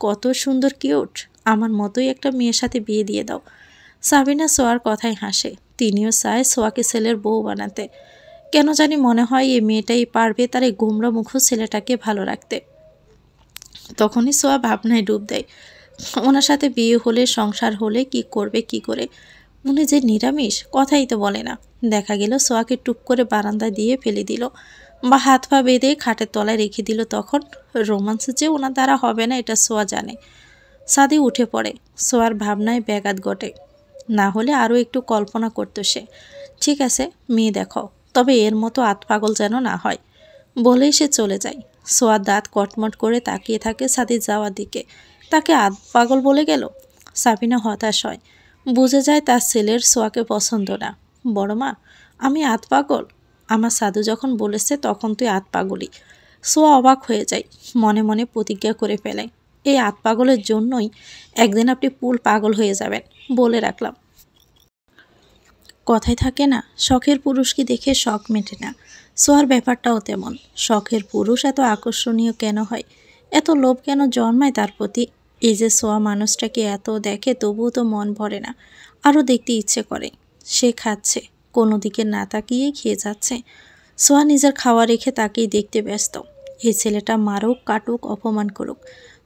কত সুন্দর কিউট। আমার মতোই একটা মেয়ের সাথে বিয়ে দিয়ে দাও। সাবিনা সোয়ার কথায় হাসে। তিনিও চায় সোয়াকে ছেলের বউ বানাতে। কেন জানি মনে হয় এই মেয়েটাই পারবে তার এই গোমরা মুখ ছেলেটাকে ভালো রাখতে। তখনই সোয়া ভাবনায় ডুব দেয়। ওনার সাথে বিয়ে হলে, সংসার হলে কি করবে কি করে? উনি যে নিরামিষ, কথাই তো বলে না। দেখা গেল সোয়াকে টুপ করে বারান্দায় দিয়ে ফেলে দিল, বা হাত পা বেঁধে খাটের তলায় রেখে দিল। তখন রোমান্স যে ওনার দ্বারা হবে না এটা সোয়া জানে। সাদি উঠে পড়ে। সোয়ার ভাবনায় ব্যাঘাত ঘটে। না হলে আরও একটু কল্পনা করতো সে। ঠিক আছে, মেয়ে দেখো, তবে এর মতো আতপাগল যেন না হয়। বলেই সে চলে যায়। সোয়ার দাঁত কটমট করে তাকিয়ে থাকে সাদির যাওয়ার দিকে। তাকে আতপাগল বলে গেল। সাবিনা হতাশ হয়। বুঝে যায় তার ছেলের সোয়াকে পছন্দ না। বড় মা, আমি আতপাগল? আমার সাধু যখন বলেছে তখন তুই আতপাগলই। সোয়া অবাক হয়ে যায়। মনে মনে প্রতিজ্ঞা করে ফেলে, এই আতপাগলের জন্যই একদিন আপনি পুল পাগল হয়ে যাবেন। বলে রাখলাম। কথায় থাকে না, শখের পুরুষকে দেখে শখ মেটে না। সোয়ার ব্যাপারটাও তেমন। শখের পুরুষ এত আকর্ষণীয় কেন হয়? এত লোভ কেন জন্মায় তার প্রতি? এই যে সোয়া মানুষটাকে এত দেখে তবুও তো মন ভরে না, আরও দেখতে ইচ্ছে করে। সে খাচ্ছে, কোনো দিকে না তাকিয়ে খেয়ে যাচ্ছে। সোয়া নিজের খাওয়া রেখে তাকেই দেখতে ব্যস্ত। এই ছেলেটা মারুক, কাটুক, অপমান করুক,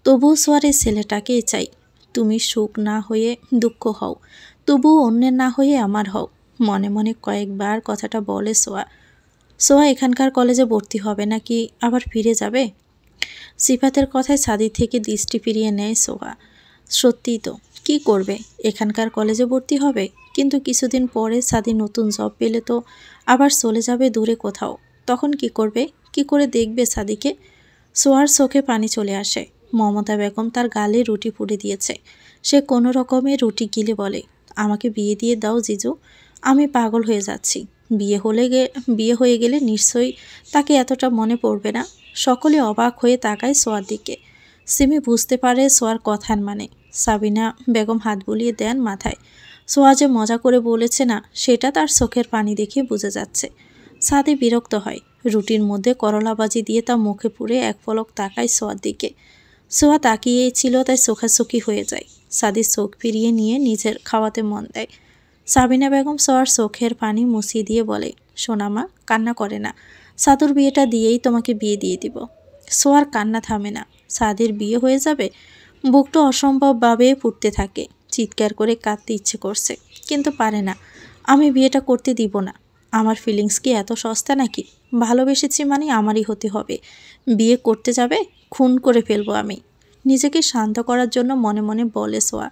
তবুও সোয়ার এই ছেলেটাকেই চাই। তুমি সুখ না হয়ে দুঃখ হও, তবুও অন্যের না হয়ে আমার হও। মনে মনে কয়েকবার কথাটা বলে সোয়া। সোয়া এখানকার কলেজে ভর্তি হবে নাকি আবার ফিরে যাবে? সিফাতের কথায় সাদির থেকে দৃষ্টি ফিরিয়ে নেয় সোয়া। সত্যিই তো, কি করবে? এখানকার কলেজে ভর্তি হবে, কিন্তু কিছুদিন পরে সাদি নতুন জব পেলে তো আবার চলে যাবে দূরে কোথাও। তখন কি করবে? কি করে দেখবে সাদিকে? সোয়ার চোখে পানি চলে আসে। মমতা বেগম তার গালে রুটি পুড়ে দিয়েছে। সে কোনো রকমে রুটি গিলে বলে, আমাকে বিয়ে দিয়ে দাও জিজু, আমি পাগল হয়ে যাচ্ছি। বিয়ে হয়ে গেলে নিশ্চয়ই তাকে এতটা মনে পড়বে না। সকলে অবাক হয়ে তাকায় সোয়ার দিকে। সিমি বুঝতে পারে সোয়ার কথার মানে। সাবিনা বেগম হাত বুলিয়ে দেন মাথায়। সোয়া যে মজা করে বলেছে না, সেটা তার চোখের পানি দেখে বুঝে যাচ্ছে। সাদি বিরক্ত হয়। রুটির মধ্যে করলাবাজি দিয়ে তার মুখে পুড়ে এক পলক তাকায় সোয়ার দিকে। সোয়া তাকিয়েই ছিল, তাই চোখাচোখি হয়ে যায়। সাদি চোখ ফিরিয়ে নিয়ে নিজের খাওয়াতে মন দেয়। সাবিনা বেগম সোয়ার চোখের পানি মুছিয়ে দিয়ে বলে, সোনামা, কান্না করে না। সাদুর বিয়েটা দিয়েই তোমাকে বিয়ে দিয়ে দিব। সোয়ার কান্না থামে না। সাদির বিয়ে হয়ে যাবে। বুকটা অসম্ভবভাবে ফুটতে থাকে। চিৎকার করে কাঁদতে ইচ্ছে করছে, কিন্তু পারে না। আমি বিয়েটা করতে দিব না। আমার ফিলিংস কি এত সস্তা নাকি? ভালোবেসেছি মানে আমারই হতে হবে। বিয়ে করতে যাবে? খুন করে ফেলবো আমি। নিজেকে শান্ত করার জন্য মনে মনে বলে সোয়া,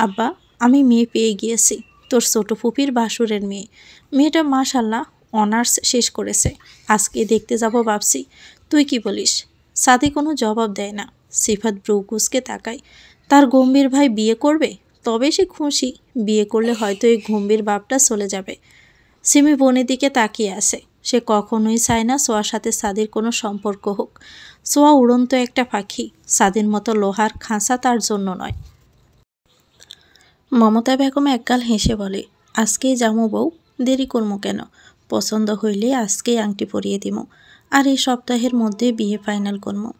আব্বা, আমি মেয়ে পেয়ে গিয়েছি। তোর ছোট ফুপির বাসুরের মেয়ে। মেয়েটা মাশাল্লাহ অনার্স শেষ করেছে। আজকে দেখতে যাব ভাবছি। তুই কি বলিস? সাদি কোনো জবাব দেয় না। সিফাত ব্রুকুসকে তাকায়। তার গম্ভীর ভাই বিয়ে করবে? তবে সে খুশি। বিয়ে করলে হয়তো এই গম্ভীর ভাবটা চলে যাবে। সিমি বোনের দিকে তাকিয়ে আছে। সে কখনোই চায় না সোয়ার সাথে সাদির কোনো সম্পর্ক হোক। সোয়া উড়ন্ত একটা পাখি। সাদির মতো লোহার খাঁচা তার জন্য নয়। মমতা বেগম একগাল হেসে বলে, আজকেই যামু বউ, দেরি করমু কেন? পছন্দ হইলে আজকেই আংটি পরিয়ে দিমু, আর এই সপ্তাহের মধ্যে বিয়ে ফাইনাল করমু।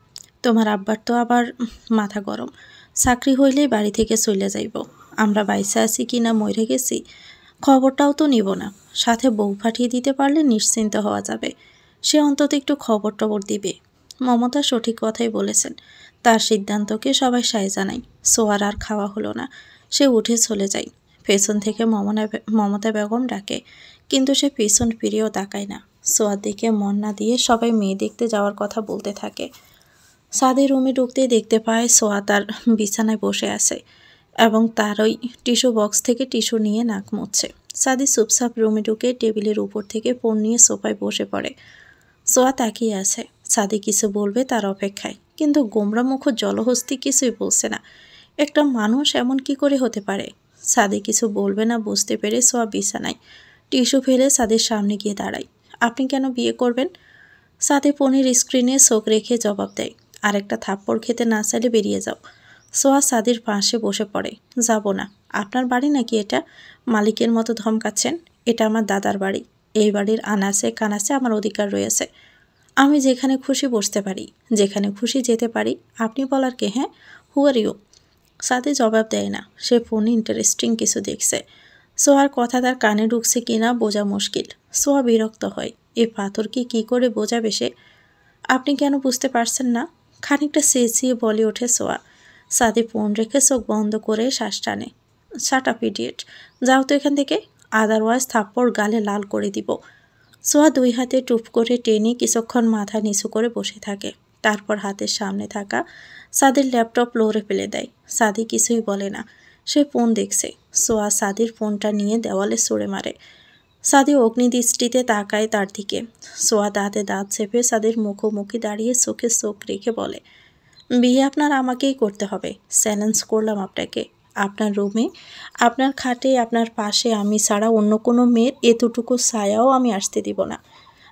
তোমার আব্বার তো আবার মাথা গরম। চাকরি হইলেই বাড়ি থেকে চলে যাইব। আমরা বাইসে আছি কি না মরে গেছি খবরটাও তো নিব না। সাথে বউ পাঠিয়ে দিতে পারলে নিশ্চিন্ত হওয়া যাবে। সে অন্তত একটু খবর টবর দিবে। মমতা সঠিক কথাই বলেছেন। তার সিদ্ধান্তকে সবাই সায় জানায়। সোয়ার আর খাওয়া হলো না। সে উঠে চলে যায়। পেছন থেকে মমতা বেগম ডাকে, কিন্তু সে পেছন ফিরেও তাকায় না। সোয়ার দিকে মন না দিয়ে সবাই মেয়ে দেখতে যাওয়ার কথা বলতে থাকে। সাদের রুমে ঢুকতেই দেখতে পায় সোয়া তার বিছানায় বসে আছে এবং তার ওই টিস্যু বক্স থেকে টিস্যু নিয়ে নাক মুছছে। সাদি চুপচাপ রুমে ঢুকে টেবিলের উপর থেকে ফোন নিয়ে সোফায় বসে পড়ে। সোয়া তাকিয়ে আছে। সাদি কিছু বলবে তার অপেক্ষায়, কিন্তু গোমরামুখ জলহস্তি কিছুই বলছে না। একটা মানুষ এমন কি করে হতে পারে? সাদি কিছু বলবে না বুঝতে পেরে সোয়া বিছানায় টিস্যু ফেলে সাদির সামনে গিয়ে দাঁড়ায়। আপনি কেন বিয়ে করবেন? সাদি ফোনের স্ক্রিনে চোখ রেখে জবাব দেয়, আরেকটা থাপ্পড় খেতে না চাইলে বেরিয়ে যাও। সোয়া সাদির পাশে বসে পড়ে। যাব না। আপনার বাড়ি নাকি এটা? মালিকের মতো ধমকাচ্ছেন। এটা আমার দাদার বাড়ি। এই বাড়ির আনাচে কানাচে আমার অধিকার রয়েছে। আমি যেখানে খুশি বসতে পারি, যেখানে খুশি যেতে পারি। আপনি বলার কে? হ্যাঁ, হু আর ইউ? সাথে জবাব দেয় না। সে ফোনে ইন্টারেস্টিং কিছু দেখছে। সোয়ার কথা তার কানে ঢুকছে কিনা বোঝা মুশকিল। সোয়া বিরক্ত হয়। এ পাথরকে কি করে বোঝাবে সে? আপনি কেন বুঝতে পারছেন না? খানিকটা চেঁচিয়ে বলে ওঠে সোয়া। সাদি ফোন রেখে চোখ বন্ধ করে শ্বাস টানে। শাট আপ ইডিয়েট, যাও তো এখান থেকে, আদারওয়াইজ থাপ্পড় গালে লাল করে দিব। সোয়া দুই হাতে টুপ করে টেনে কিছুক্ষণ মাথা নিচু করে বসে থাকে। তারপর হাতের সামনে থাকা সাদির ল্যাপটপ ফ্লোরে ফেলে দেয়। সাদি কিছুই বলে না, সে ফোন দেখছে। সোয়া সাদির ফোনটা নিয়ে দেওয়ালে ছুঁড়ে মারে। সাদি অগ্নিদৃষ্টিতে তাকায় তার দিকে। সোয়া দাঁতে দাঁত চেপে সাদির মুখোমুখি দাঁড়িয়ে চোখে চোখ রেখে বলে, বিয়ে আপনার আমাকেই করতে হবে। চ্যালেঞ্জ করলাম আপনাকে। আপনার রুমে, আপনার খাটে, আপনার পাশে আমি ছাড়া অন্য কোনো মেয়ের এতটুকু ছায়াও আমি আসতে দিব না।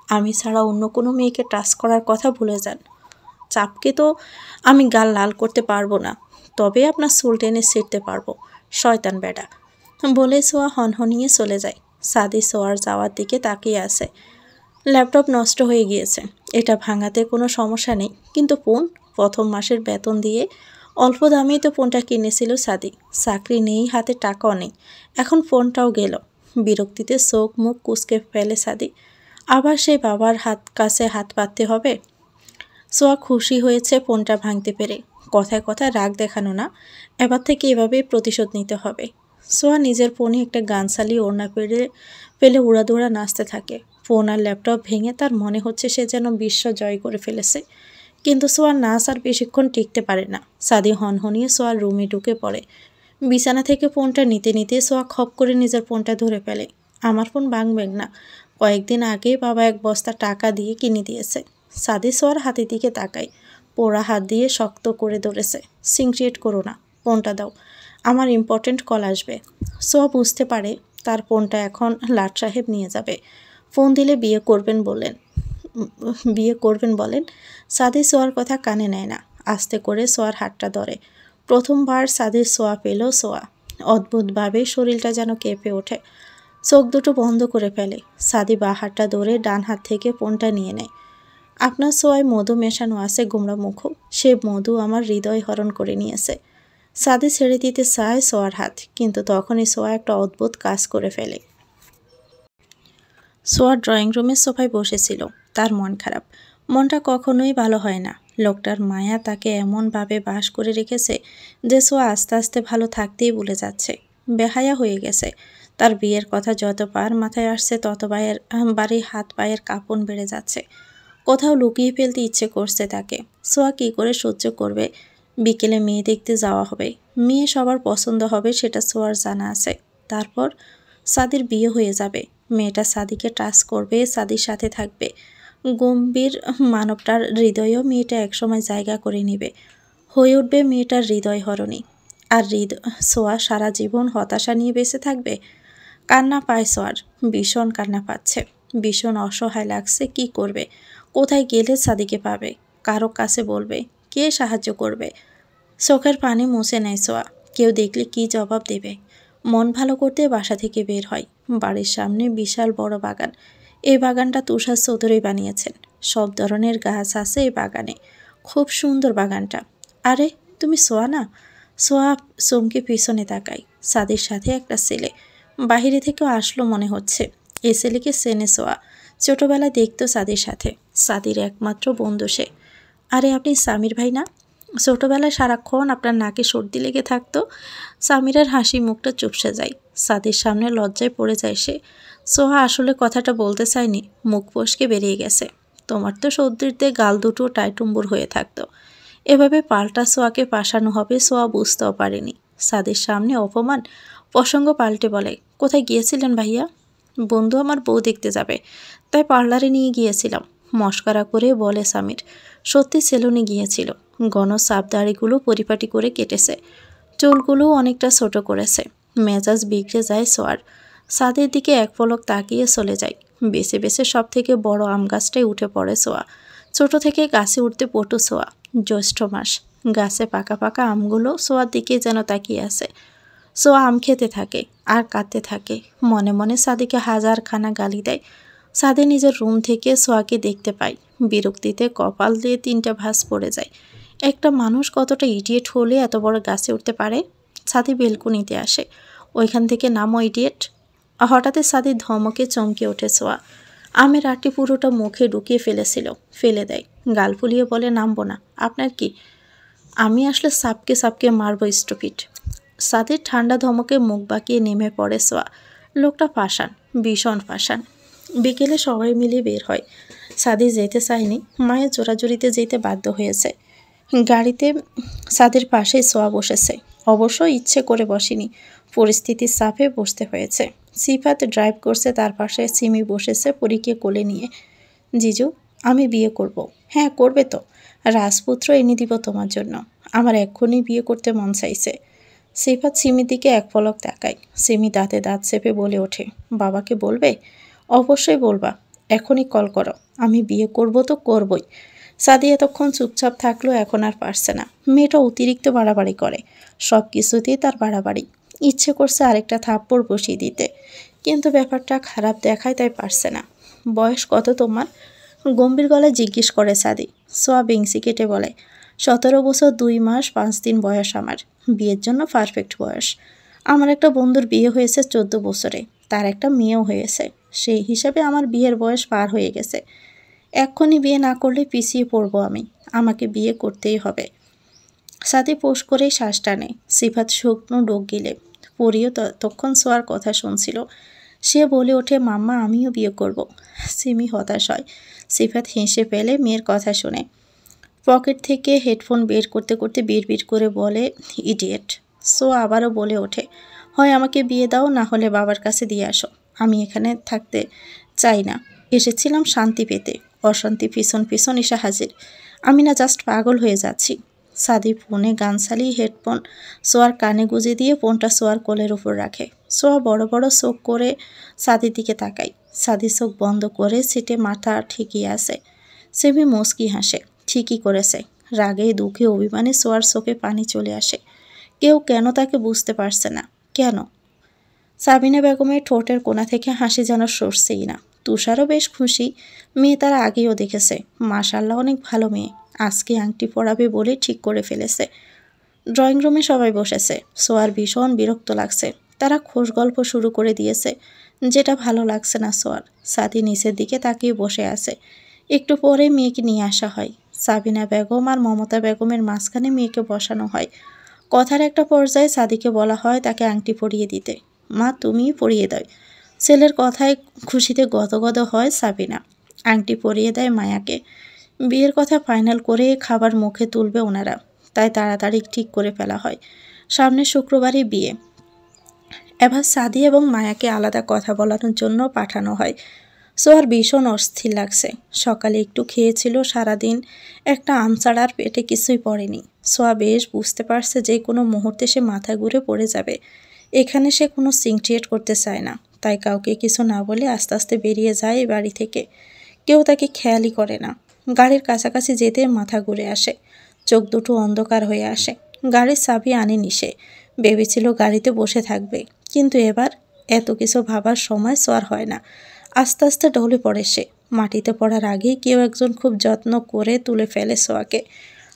আমি ছাড়া অন্য কোনো মেয়েকে টাচ করার কথা ভুলে যান। চাপকে তো আমি গাল লাল করতে পারবো না, তবে আপনার চুল টেনে ছিঁড়তে পারবো, শয়তান বেডা। বলে সোয়া হনহনিয়ে চলে যায়। সাদি সোয়ার যাওয়ার দিকে তাকিয়ে আছে। ল্যাপটপ নষ্ট হয়ে গিয়েছে, এটা ভাঙাতে কোনো সমস্যা নেই, কিন্তু ফোন, প্রথম মাসের বেতন দিয়ে অল্প দামেই তো ফোনটা কিনেছিল সাদি। চাকরি নেই, হাতে টাকাও নেই, এখন ফোনটাও গেল। বিরক্তিতে চোখ মুখ কুঁচকে ফেলে সাদি। আবার সেই বাবার কাছে হাত পাততে হবে। সোয়া খুশি হয়েছে ফোনটা ভাঙতে পেরে। কথায় কথায় রাগ দেখানো না, এবার থেকে এভাবেই প্রতিশোধ নিতে হবে। সোয়া নিজের ফোনে একটা গান চালিয়ে ওড়না ফেলে উড়াদৌড়া নাচতে থাকে। ফোন আর ল্যাপটপ ভেঙে তার মনে হচ্ছে সে যেন বিশ্ব জয় করে ফেলেছে। কিন্তু সোয়ার নাচ আর বেশিক্ষণ টিকতে পারে না। সাদি হনহনিয়ে সোয়ার রুমে ঢুকে পড়ে। বিছানা থেকে ফোনটা নিতে নিতে সোয়া খপ করে নিজের ফোনটা ধরে ফেলে। আমার ফোন ভাঙবেন না, কয়েকদিন আগে বাবা এক বস্তা টাকা দিয়ে কিনে দিয়েছে। সাদি সোয়ার হাতের দিকে তাকায়। পোড়া হাত দিয়ে শক্ত করে ধরেছে। সিনক্রিয়েট করো না, ফোনটা দাও, আমার ইম্পর্টেন্ট কল আসবে। সোয়া বুঝতে পারে তার ফোনটা এখন লাট সাহেব নিয়ে যাবে। ফোন দিলে বিয়ে করবেন বলেন। সাদি সোয়ার কথা কানে নেয় না, আস্তে করে সোয়ার হাতটা ধরে। প্রথমবার সাদির সোয়া পেল সোয়া। অদ্ভুতভাবে শরীরটা যেন কেঁপে ওঠে। চোখ দুটো বন্ধ করে ফেলে। সাদি বা হাতটা ধরে ডান হাত থেকে ফোনটা নিয়ে নেয়। আপনার সোয়ায় মধু মেশানো আছে গোমরা মুখ, সে মধু আমার হৃদয় হরণ করে নিয়েছে। সাদি ছেড়ে দিতে চায় সোয়ার হাত, কিন্তু তখনই সোয়া একটা অদ্ভুত কাজ করে ফেলে। সোয়া ড্রয়িং রুমের সোফায় বসেছিল। তার মন খারাপ। মনটা কখনোই ভালো হয় না। লোকটার মায়া তাকে এমনভাবে বাস করে রেখেছে যে সোয়া আস্তে আস্তে ভালো থাকতেই ভুলে যাচ্ছে। বেহায়া হয়ে গেছে। তার বিয়ের কথা যতবার মাথায় আসছে ততবারই হাত পায়ের কাঁপন বেড়ে যাচ্ছে। কোথাও লুকিয়ে ফেলতে ইচ্ছে করছে তাকে। সোয়া কী করে সহ্য করবে? বিকেলে মেয়ে দেখতে যাওয়া হবে। মেয়ে সবার পছন্দ হবে সেটা সোয়ার জানা আছে। তারপর সাদির বিয়ে হয়ে যাবে। মেয়েটা সাদিকে টাচ করবে, সাদির সাথে থাকবে। গম্ভীর মানবটার হৃদয়েও মেয়েটা একসময় জায়গা করে নেবে, হয়ে উঠবে মেয়েটার হৃদয় হরণী। আর সোয়া সারা জীবন হতাশা নিয়ে বেঁচে থাকবে। কান্না পায় সোয়ার, ভীষণ কান্না পাচ্ছে, ভীষণ অসহায় লাগছে। কি করবে? কোথায় গেলে সাদিকে পাবে? কারো কাছে বলবে? কে সাহায্য করবে? চোখের পানি মুছে নেয় সোয়া। কেউ দেখলে কি জবাব দেবে? মন ভালো করতে বাসা থেকে বের হয়। বাড়ির সামনে বিশাল বড় বাগান। এই বাগানটা তুষার চৌধুরী বানিয়েছেন। সব ধরনের গাছ আছে এই বাগানে। খুব সুন্দর বাগানটা। আরে তুমি সোয়া না? সোয়া চমকে পিছনে তাকায়। সাদির সাথে একটা ছেলে বাহিরে থেকেও আসলো মনে হচ্ছে। এ ছেলেকে চেনে সোয়া। ছোটবেলায় দেখতো সাদির সাথে। সাদির একমাত্র বন্ধু সে। আরে আপনি সামির ভাই না? ছোটবেলায় সারাক্ষণ আপনার নাকে সর্দি লেগে থাকতো। সামিরের হাসি মুখটা চুপসে যায়। সাদির সামনে লজ্জায় পড়ে যায় সে। সোহা আসলে কথাটা বলতে চায়নি, মুখ ফসকে বেরিয়ে গেছে। তোমার তো সর্দিতে গাল দুটো টাইটুম্বুর হয়ে থাকতো। এভাবে পাল্টা সোয়াকে পাশানো হবে সোয়া বুঝতেও পারেনি। সাদির সামনে অপমান। প্রসঙ্গ পাল্টে বলে, কোথায় গিয়েছিলেন ভাইয়া? বন্ধু আমার বউ দেখতে যাবে, তাই পার্লারে নিয়ে গিয়েছিলাম, মস্করা করে বলে সামির। সত্যি সেলুনে গিয়েছিল। ঘন সাপ দাড়িগুলো পরিপাটি করে কেটেছে, চুলগুলো অনেকটা ছোট করেছে। মেজাজ বিগড়ে যায় সোয়ার। ছাদের দিকে এক পলক তাকিয়ে চলে যায়। বেছে বেছে সব থেকে বড় আম গাছটাই উঠে পড়ে সোয়া। ছোট থেকে গাছে উঠতে পটু সোয়া। জ্যৈষ্ঠ মাস, গাছে পাকা পাকা আমগুলো সোয়ার দিকে যেন তাকিয়ে আছে। সোয়া আম খেতে থাকে আর কাঁদতে থাকে। মনে মনে সাদিকে হাজারখানা গালি দেয়। সাদে নিজের রুম থেকে সোয়াকে দেখতে পায়। বিরক্তিতে কপাল দিয়ে 3টা ভাঁজ পড়ে যায়। একটা মানুষ কতটা ইডিয়েট হলে এত বড় গাছে উঠতে পারে? সাদি বেলকুনিতে আসে। ওইখান থেকে নামো ইডিয়েট। হঠাৎ সাদির ধমকে চমকে ওঠে সোয়া। আমের আটি পুরোটা মুখে ঢুকিয়ে ফেলেছিল। ফেলে দেয়। গাল ফুলিয়ে বলে, নামবো না। আপনার কি? আমি আসলে সাপকে মারবো স্টুপিড। সাদির ঠান্ডা ধমকে মুখ বাঁকিয়ে নেমে পড়ে সোয়া। লোকটা পাষাণ, ভীষণ পাষাণ। বিকেলে সবাই মিলে বের হয়। সাদি যেতে চায়নি, মায়ের জোরাজুরিতে যেতে বাধ্য হয়েছে। গাড়িতে সাদির পাশে সোয়া বসেছে। অবশ্য ইচ্ছে করে বসেনি, পরিস্থিতির চাপে বসতে হয়েছে। সিফাত ড্রাইভ করছে, তার পাশে সিমি বসেছে পরীকে কোলে নিয়ে। জিজু, আমি বিয়ে করব। হ্যাঁ, করবে তো। রাজপুত্র এনে দিব তোমার জন্য। আমার এক্ষুনি বিয়ে করতে মন চাইছে। সিফাত সিমির দিকে এক পলক তাকায়। সিমি দাঁতে দাঁত চেপে বলে ওঠে, বাবাকে বলবে? অবশ্যই বলবা, এখনই কল করো। আমি বিয়ে করব তো করবই। সাদি এতক্ষণ চুপচাপ থাকলো, এখন আর পারছে না। মেয়েটা অতিরিক্ত বাড়াবাড়ি করে, সব কিছুতেই তার বাড়াবাড়ি। ইচ্ছে করছে আরেকটা থাপ্পড় বসিয়ে দিতে, কিন্তু ব্যাপারটা খারাপ দেখায়, তাই পারছে না। বয়স কত তোমার? গম্ভীর গলায় জিজ্ঞেস করে সাদি। সোয়া বেংসি কেটে বলে, 17 বছর 2 মাস 5 দিন বয়স আমার। বিয়ের জন্য পারফেক্ট বয়স। আমার একটা বন্ধুর বিয়ে হয়েছে 14 বছরে, তার একটা মেয়েও হয়েছে। সেই হিসাবে আমার বিয়ের বয়স পার হয়ে গেছে। এক্ষুনি বিয়ে না করলে পিছিয়ে পড়বো আমি। আমাকে বিয়ে করতেই হবে। সাদি পোষ করেই শ্বাস টানে। সিফাত শুকনো ডোক গিলে। পরিও ততক্ষণ সোয়ার কথা শুনছিল। সে বলে ওঠে, মাম্মা, আমিও বিয়ে করব। সিমি হতাশ হয়। সিফাত হেসে ফেলে মেয়ের কথা শুনে। পকেট থেকে হেডফোন বের করতে করতে বিড়বিড় করে বলে, ইডিয়েট। সো আবারও বলে ওঠে, হয় আমাকে বিয়ে দাও, না হলে বাবার কাছে দিয়ে আসো। আমি এখানে থাকতে চাই না। এসেছিলাম শান্তি পেতে, অশান্তি পিছন পিছন এসে হাজির। আমি না জাস্ট পাগল হয়ে যাচ্ছি। সাদি ফোনে গান চালিয়ে হেডফোন সোয়ার কানে গুঁজে দিয়ে ফোনটা সোয়ার কোলের উপর রাখে। সোয়া বড় বড় চোখ করে সাদির দিকে তাকায়। সাদি চোখ বন্ধ করে সিটে মাথা ঠেকিয়ে আছে। সেমি মুচকি হাসে। ঠিকই করেছে। রাগে, দুঃখে, অভিমানে সোয়ার চোখে পানি চলে আসে। কেউ কেন তাকে বুঝতে পারছে না। কেন? সাবিনা বেগমের ঠোঁটের কোণা থেকে হাসি যেন সরছেই না। তুষারও বেশ খুশি। মেয়ে তারা আগেও দেখেছে। মাশাআল্লাহ, অনেক ভালো মেয়ে। আজকে আংটি পরাবে বলে ঠিক করে ফেলেছে। ড্রয়িং রুমে সবাই বসেছে। সোয়ার ভীষণ বিরক্ত লাগছে। তারা খোশ গল্প শুরু করে দিয়েছে, যেটা ভালো লাগছে না সোয়ার। সাদি নিচের দিকে তাকিয়ে বসে আছে। একটু পরে মেয়েকে নিয়ে আসা হয়। সাবিনা বেগম আর মমতা বেগমের মাঝখানে মেয়েকে বসানো হয়। কথার একটা পর্যায়ে সাদিকে বলা হয় তাকে আংটি পরিয়ে দিতে। মা, তুমিই পরিয়ে দাও। ছেলের কথায় খুশিতে গদগদ হয় সাবিনা। আংটি পরিয়ে দেয় মায়াকে। বিয়ের কথা ফাইনাল করে খাবার মুখে তুলবে ওনারা, তাই তাড়াতাড়ি ঠিক করে ফেলা হয়। সামনের শুক্রবারই বিয়ে। এবার সাদি এবং মায়াকে আলাদা কথা বলানোর জন্য পাঠানো হয়। সোয়ার ভীষণ অস্থির লাগছে। সকালে একটু খেয়েছিল, সারাদিন একটা আম ছাড়ার পেটে কিছুই পড়েনি। সোয়া বেশ বুঝতে পারছে যে কোনো মুহূর্তে সে মাথা ঘুরে পড়ে যাবে। এখানে সে কোনো সিন ক্রিয়েট করতে চায় না, তাই কাউকে কিছু না বলে আস্তে আস্তে বেরিয়ে যায় বাড়ি থেকে। কেউ তাকে খেয়ালই করে না। গাড়ির কাছাকাছি যেতে মাথা ঘুরে আসে, চোখ দুটো অন্ধকার হয়ে আসে। গাড়ির চাবি আনেনি সে, ভেবেছিল গাড়িতে বসে থাকবে, কিন্তু এবার এত কিছু ভাবার সময় সোয়ার হয় না। আস্তে আস্তে ঢলে পড়ে সে। মাটিতে পড়ার আগেই কেউ একজন খুব যত্ন করে তুলে ফেলে সোয়াকে।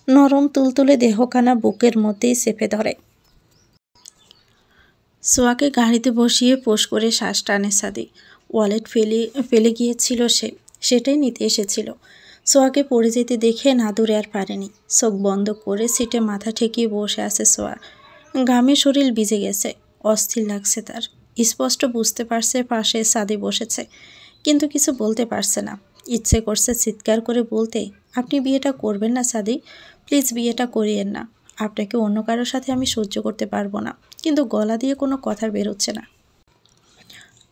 নরম তুলতুলে দেহখানা বুকের মধ্যেই চেপে ধরে। সোয়াকে গাড়িতে বসিয়ে পোষ করে শ্বাস টানে সাদি। ওয়ালেট ফেলে গিয়েছিল সে, সেটাই নিতে এসেছিল। সোয়াকে পড়ে যেতে দেখে না দূরে আর পারেনি। চোখ বন্ধ করে সিটে মাথা ঠেকিয়ে বসে আছে সোয়া। ঘামে শরীর ভিজে গেছে। অস্থির লাগছে তার। স্পষ্ট বুঝতে পারছে পাশে সাদি বসেছে, কিন্তু কিছু বলতে পারছে না। ইচ্ছে করছে চিৎকার করে বলতে, আপনি বিয়েটা করবেন না সাদি? প্লিজ বিয়েটা করিয়েন না। আপনাকে অন্য কারোর সাথে আমি সহ্য করতে পারবো না। কিন্তু গলা দিয়ে কোনো কথা বেরোচ্ছে না।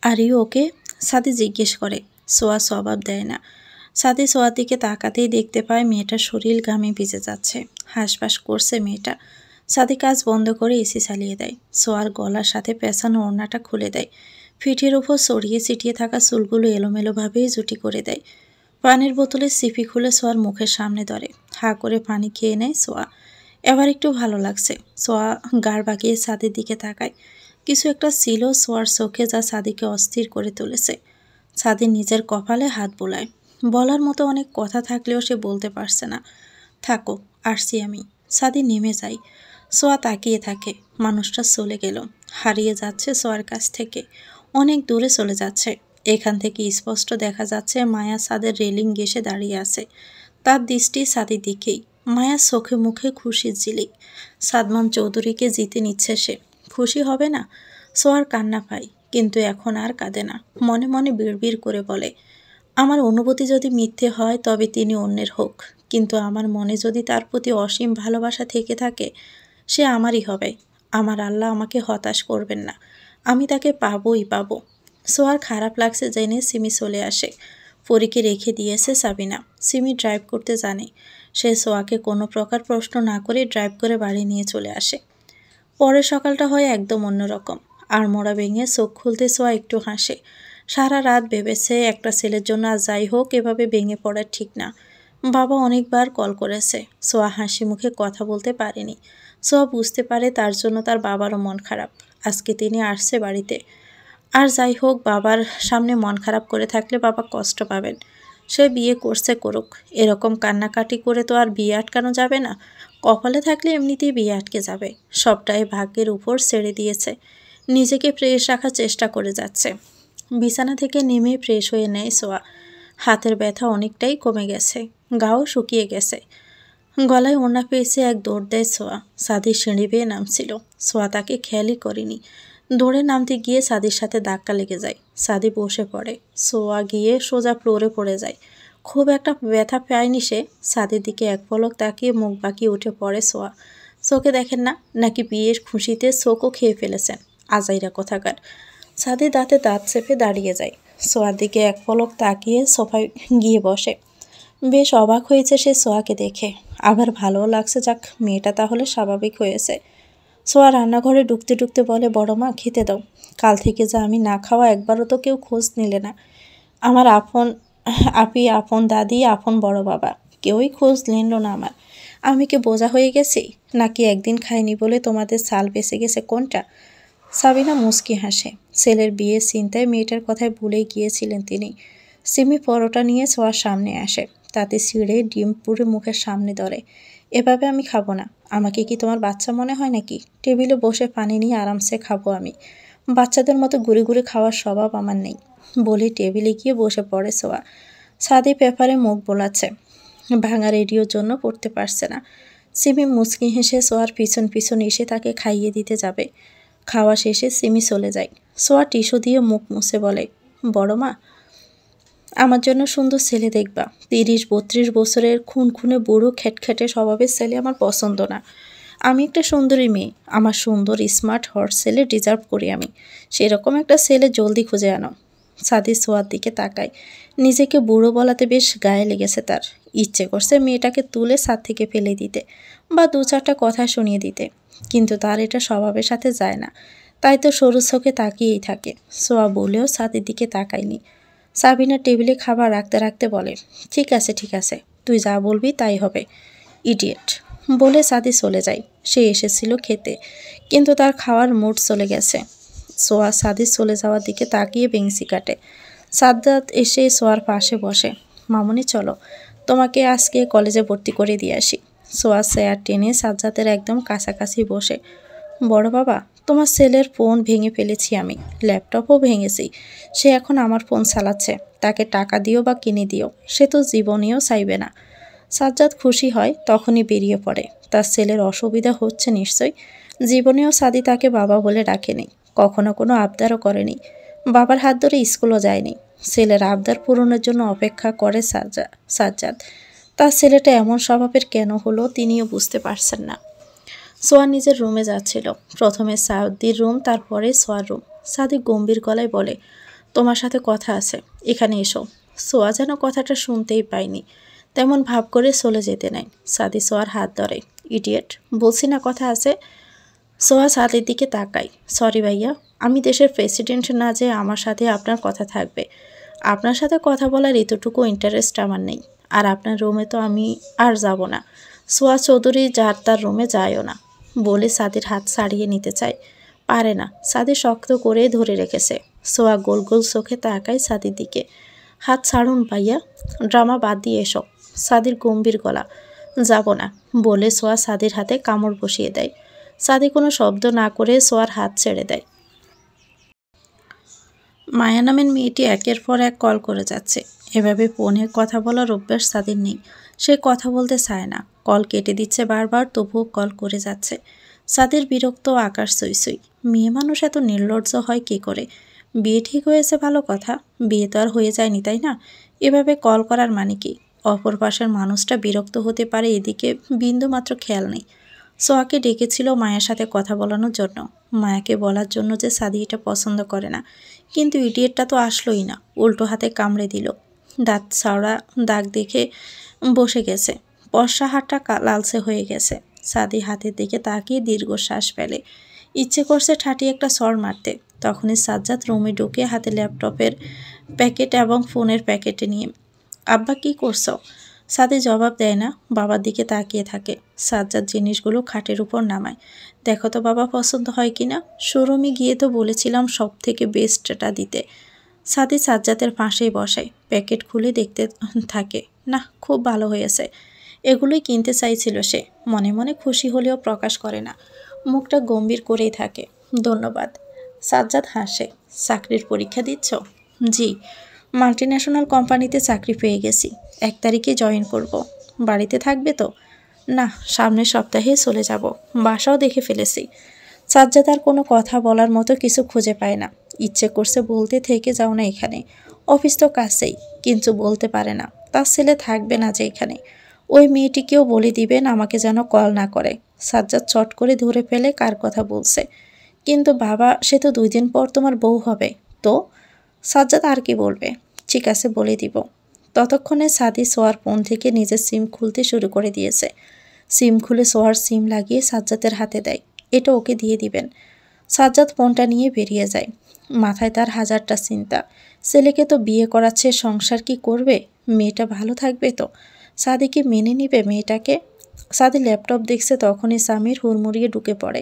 Are you okay? সাদি জিজ্ঞেস করে। সোয়া জবাব দেয় না। সাদি সোয়ার দিকে তাকাতেই দেখতে পায় মেয়েটার শরীর ঘামে ভিজে যাচ্ছে। হাঁসফাঁস করছে মেয়েটা। সাদি কাজ বন্ধ করে এসি চালিয়ে দেয়। সোয়ার গলার সাথে পেঁচানো ওড়নাটা খুলে দেয়। পিঠের উপর ছড়িয়ে ছিটিয়ে থাকা চুলগুলো এলোমেলোভাবেই জুটি করে দেয়। পানির বোতলের সিপি খুলে সোয়ার মুখের সামনে ধরে। হা করে পানি খেয়ে নেয় সোয়া। এবার একটু ভালো লাগছে। সোয়া গাড় বাঁকিয়ে সাদির দিকে তাকায়। কিছু একটা ছিল সোয়ার চোখে, যা সাদিকে অস্থির করে তুলেছে। সাদি নিজের কপালে হাত বোলায়। বলার মতো অনেক কথা থাকলেও সে বলতে পারছে না। থাকো, আসছি আমি। সাদি নেমে যায়। সোয়া তাকিয়ে থাকে। মানুষটা চলে গেল, হারিয়ে যাচ্ছে সোয়ার কাছ থেকে, অনেক দূরে চলে যাচ্ছে। এখান থেকে স্পষ্ট দেখা যাচ্ছে মায়া সাদের রেলিং ঘেঁষে দাঁড়িয়ে আছে। তার দৃষ্টি সাদির দিকেই। মায়ার চোখে মুখে খুশির ঝিলিক। সাদমান চৌধুরীকে জিতে নিচ্ছে সে। খুশি হবে না? সোয়ার কান্না পায়, কিন্তু এখন আর কাঁদে না। মনে মনে বিড়বিড় করে বলে, আমার অনুভূতি যদি মিথ্যে হয় তবে তিনি অন্যের হোক, কিন্তু আমার মনে যদি তার প্রতি অসীম ভালোবাসা থেকে থাকে, সে আমারই হবে। আমার আল্লাহ আমাকে হতাশ করবেন না। আমি তাকে পাবোই পাবো। সোয়ার খারাপ লাগছে জেনে সিমি চলে আসে। পরীকে রেখে দিয়েছে সাবিনা। সিমি ড্রাইভ করতে জানে। সে সোয়াকে কোনো প্রকার প্রশ্ন না করে ড্রাইভ করে বাড়ি নিয়ে চলে আসে। পরের সকালটা হয় একদম অন্যরকম। আড়মোড়া ভেঙে চোখ খুলতে সোয়া একটু হাসে। সারা রাত ভেবেছে একটা ছেলের জন্য আর যাই হোক এভাবে ভেঙে পড়া ঠিক না। বাবা অনেকবার কল করেছে। সোয়া হাসি মুখে কথা বলতে পারেনি। সোয়া বুঝতে পারে তার জন্য তার বাবারও মন খারাপ। আজকে তিনি আসছে বাড়িতে। আর যাই হোক, বাবার সামনে মন খারাপ করে থাকলে বাবা কষ্ট পাবেন। সে বিয়ে করছে, করুক। এরকম কান্নাকাটি করে তো আর বিয়ে আটকানো যাবে না। কপালে থাকলে এমনিতেই বিয়ে আটকে যাবে। সবটাই ভাগ্যের উপর ছেড়ে দিয়েছে। নিজেকে ফ্রেশ রাখার চেষ্টা করে যাচ্ছে। বিছানা থেকে নেমে ফ্রেশ হয়ে নেয় সোয়া। হাতের ব্যথা অনেকটাই কমে গেছে। গাও শুকিয়ে গেছে। গলায় ওড়না পেয়েছে এক দৌড় দেয় সোয়া। সাদি সিঁড়ি বেয়ে নামছিল। সোয়া তাকে খেয়ালই করেনি। দৌড়ে নামতে গিয়ে সাদির সাথে ধাক্কা লেগে যায়। সাদি বসে পড়ে। সোয়া গিয়ে সোজা ফ্লোরে পড়ে যায়। খুব একটা ব্যথা পায়নি সে। সাদির দিকে এক পলক তাকিয়ে মুখ বাঁকিয়ে উঠে পড়ে সোয়া। চোখে দেখেন না, নাকি বিয়ের খুশিতে চোখও খেয়ে ফেলেছেন? আজাইরা কোথাকার। সাদি দাঁতে দাঁত চেপে দাঁড়িয়ে যায়। সোয়ার দিকে এক পলক তাকিয়ে সোফায় গিয়ে বসে। বেশ অবাক হয়েছে সে সোয়াকে দেখে। আবার ভালোও লাগছে, যাক মেয়েটা তাহলে স্বাভাবিক হয়েছে। সোয়া রান্নাঘরে ঢুকতে ঢুকতে বলে, বড় মা খেতে দাও। কাল থেকে যা আমি না খাওয়া, একবারও তো কেউ খোঁজ নিলে না। আমার আপন আপি, আপন দাদি, আপন বড় বাবা, কেউই খোঁজ নিল না আমার। আমি কি বোঝা হয়ে গেছি? নাকি একদিন খাইনি বলে তোমাদের সাল বেঁচে গেছে কোনটা? সাবিনা মুচকি হাসে। ছেলের বিয়ে চিন্তায় মেয়েটার কথায় ভুলেই গিয়েছিলেন তিনি। সিমি পরোটা নিয়ে সোয়ার সামনে আসে। তাতে ছিঁড়ে ডিম পুরে মুখের সামনে ধরে। এভাবে আমি খাবো না। আমাকে কি তোমার বাচ্চা মনে হয় নাকি? টেবিলে বসে পানি নিয়ে আরামসে খাবো আমি। বাচ্চাদের মতো ঘুরে ঘুরে খাওয়ার স্বভাব আমার নেই। বলে টেবিলে গিয়ে বসে পড়ে সোয়া। সাদি পেপারে মুখ বোলাচ্ছে। ভাঙা রেডিওর জন্য পড়তে পারছে না। সিমি মুচকি হেসে সোয়ার পিছন পিছন এসে তাকে খাইয়ে দিতে যাবে। খাওয়া শেষে সিমি চলে যায়। সোয়া টিস্যু দিয়ে মুখ মুছে বলে, বড় মা, আমার জন্য সুন্দর ছেলে দেখবা। 30-32 বছরের খুনখুনে বুড়ো খ্যাটখ্যাটে স্বভাবের ছেলে আমার পছন্দ না। আমি একটা সুন্দরী মেয়ে। আমার সুন্দর স্মার্ট হট ছেলে ডিজার্ভ করি আমি। সেরকম একটা ছেলে জলদি খুঁজে আনো। সাদি সোয়ার দিকে তাকায়। নিজেকে বুড়ো বলাতে বেশ গায়ে লেগেছে তার। ইচ্ছে করছে মেয়েটাকে তুলে ছাদ থেকে ফেলে দিতে, বা 2-4টা কথা শুনিয়ে দিতে, কিন্তু তার এটা স্বভাবের সাথে যায় না। তাই তো সরু চোখে তাকিয়েই থাকে। সোয়া বলেও সাদির দিকে তাকায়নি। সাবিনা টেবিলে খাবার রাখতে রাখতে বলে, ঠিক আছে ঠিক আছে, তুই যা বলবি তাই হবে, ইডিয়েট। বলে সাদি চলে যায়। সে এসেছিল খেতে, কিন্তু তার খাওয়ার মুড চলে গেছে। সোয়া সাদি চলে যাওয়ার দিকে তাকিয়ে বেঞ্চি কাটে। সাদ্দাত এসে সোয়ার পাশে বসে। মামুনি চলো, তোমাকে আজকে কলেজে ভর্তি করে দিয়ে আসি। সোয়া চেয়ার টেনে সাজ্জাতের একদম কাছাকাছি বসে। বড় বাবা, তোমার ছেলের ফোন ভেঙে ফেলেছি আমি, ল্যাপটপও ভেঙেছি। সে এখন আমার ফোন চালাচ্ছে। তাকে টাকা দিও বা কিনে দিও, সে তো জীবনেও চাইবে না। সাজ্জাদ খুশি হয়, তখনই বেরিয়ে পড়ে। তার ছেলের অসুবিধা হচ্ছে নিশ্চয়। জীবনেও সাদি তাকে বাবা বলে ডাকেনি, কখনো কোনো আবদারও করেনি। বাবার হাত ধরে স্কুলও যায়নি। ছেলের আবদার পূরণের জন্য অপেক্ষা করে সাজ্জাদ। তার ছেলেটা এমন স্বভাবের কেন হলো তিনিও বুঝতে পারছেন না। সোয়া নিজের রুমে যাচ্ছিল। প্রথমে সাদির রুম, তারপরে সোয়ার রুম। সাদি গম্ভীর গলায় বলে, তোমার সাথে কথা আছে, এখানে এসো। সোয়া যেন কথাটা শুনতেই পায়নি, তেমন ভাব করে চলে যেতে নেয়। সাদি সোয়ার হাত ধরে। ইডিয়েট, বলছি না কথা আছে। সোয়া সাদির দিকে তাকায়। সরি ভাইয়া, আমি দেশের প্রেসিডেন্ট না যে আমার সাথে আপনার কথা থাকবে। আপনার সাথে কথা বলার এতটুকু ইন্টারেস্ট আমার নেই। আর আপনার রুমে তো আমি আর যাব না। সোয়া চৌধুরী যার তার রুমে যায়ও না বলে সাদির হাত ছাড়িয়ে নিতে চায়, পারে না। সাদি শক্ত করে ধরে রেখেছে। সোয়া গোল গোল চোখে তাকায় সাদির দিকে। হাত ছাড়ুন ভাইয়া, ড্রামা বাদ দিয়ে এসো। সাদির গম্ভীর গলা। যাব না বলে সোয়া সাদির হাতে কামড় বসিয়ে দেয়। সাদি কোনো শব্দ না করে সোয়ার হাত ছেড়ে দেয়। মায়া নামের মেয়েটি একের পর এক কল করে যাচ্ছে। এভাবে ফোনে কথা বলার অভ্যাস সাদির নেই। সে কথা বলতে চায় না, কল কেটে দিচ্ছে বারবার, তবুও কল করে যাচ্ছে। সাদির বিরক্ত আকাশ সই। মেয়ে মানুষ এত নির্লজ্জ হয় কী করে? বিয়ে ঠিক হয়েছে ভালো কথা, বিয়ে তো আর হয়ে যায়নি তাই না? এভাবে কল করার মানে কি? অপর পাশের মানুষটা বিরক্ত হতে পারে, এদিকে বিন্দু মাত্র খেয়াল নেই। সোয়াকে ডেকেছিল মায়ের সাথে কথা বলানোর জন্য, মায়াকে বলার জন্য যে সাদি এটা পছন্দ করে না। কিন্তু ইডিয়েটটা তো আসলোই না, উল্টো হাতে কামড়ে দিল। দাঁত ছাওড়া দাগ দেখে বসে গেছে। বর্ষা হাতটা লালচে হয়ে গেছে। সাদি হাতের দিকে তাকিয়ে দীর্ঘশ্বাস ফেলে। ইচ্ছে করছে ঠাটিয়ে একটা সর মারতে। তখনই সাজ্জাদ রুমে ঢুকে হাতে ল্যাপটপের প্যাকেট এবং ফোনের প্যাকেটে নিয়ে, আব্বা কি করছো? সাদি জবাব দেয় না, বাবার দিকে তাকিয়ে থাকে। সাজ্জাদ জিনিসগুলো খাটের উপর নামায়। দেখো তো বাবা পছন্দ হয় কিনা। শোরুমে গিয়ে তো বলেছিলাম সব থেকে বেস্টটা দিতে। সাদি সাজ্জাদের পাশেই বসায়, প্যাকেট খুলে দেখতে থাকে। না, খুব ভালো হয়েছে। এগুলোই কিনতে চাইছিল সে। মনে মনে খুশি হলেও প্রকাশ করে না, মুখটা গম্ভীর করেই থাকে। ধন্যবাদ। সাজ্জাদ হাসে। চাকরির পরীক্ষা দিচ্ছ? জি, মাল্টিন্যাশনাল কোম্পানিতে চাকরি পেয়ে গেছি। 1 তারিখে জয়েন করব। বাড়িতে থাকবে তো? না, সামনের সপ্তাহে চলে যাব। বাসাও দেখে ফেলেছি। সাজ্জাদ আর কোনো কথা বলার মতো কিছু খুঁজে পায় না। ইচ্ছে করছে বলতে থেকে যাও না এখানে, অফিস তো কাছেই, কিন্তু বলতে পারে না। তার ছেলে থাকবে না যে এখানে। ওই মেয়েটিকেও বলে দিবেন আমাকে যেন কল না করে। সাজ্জাদ চট করে ধরে ফেলে কার কথা বলছে। কিন্তু বাবা, সে তো 2 দিন পর তোমার বউ হবে। তো সাজ্জাদ আর কি বলবে? ঠিক আছে, বলে দিব। ততক্ষণে সাদি সোয়ার ফোন থেকে নিজের সিম খুলতে শুরু করে দিয়েছে। সিম খুলে সোয়ার সিম লাগিয়ে সাজ্জাদের হাতে দেয়। এটা ওকে দিয়ে দিবেন। সাজ্জাদ ফোনটা নিয়ে বেরিয়ে যায়। মাথায় তার হাজারটা চিন্তা। ছেলেকে তো বিয়ে করাচ্ছে, সংসার কি করবে? মেয়েটা ভালো থাকবে তো? সাদি কি মেনে নিবে মেয়েটাকে? সাদি ল্যাপটপ দেখছে, তখনই সামির হুড়মুড়িয়ে ঢুকে পড়ে।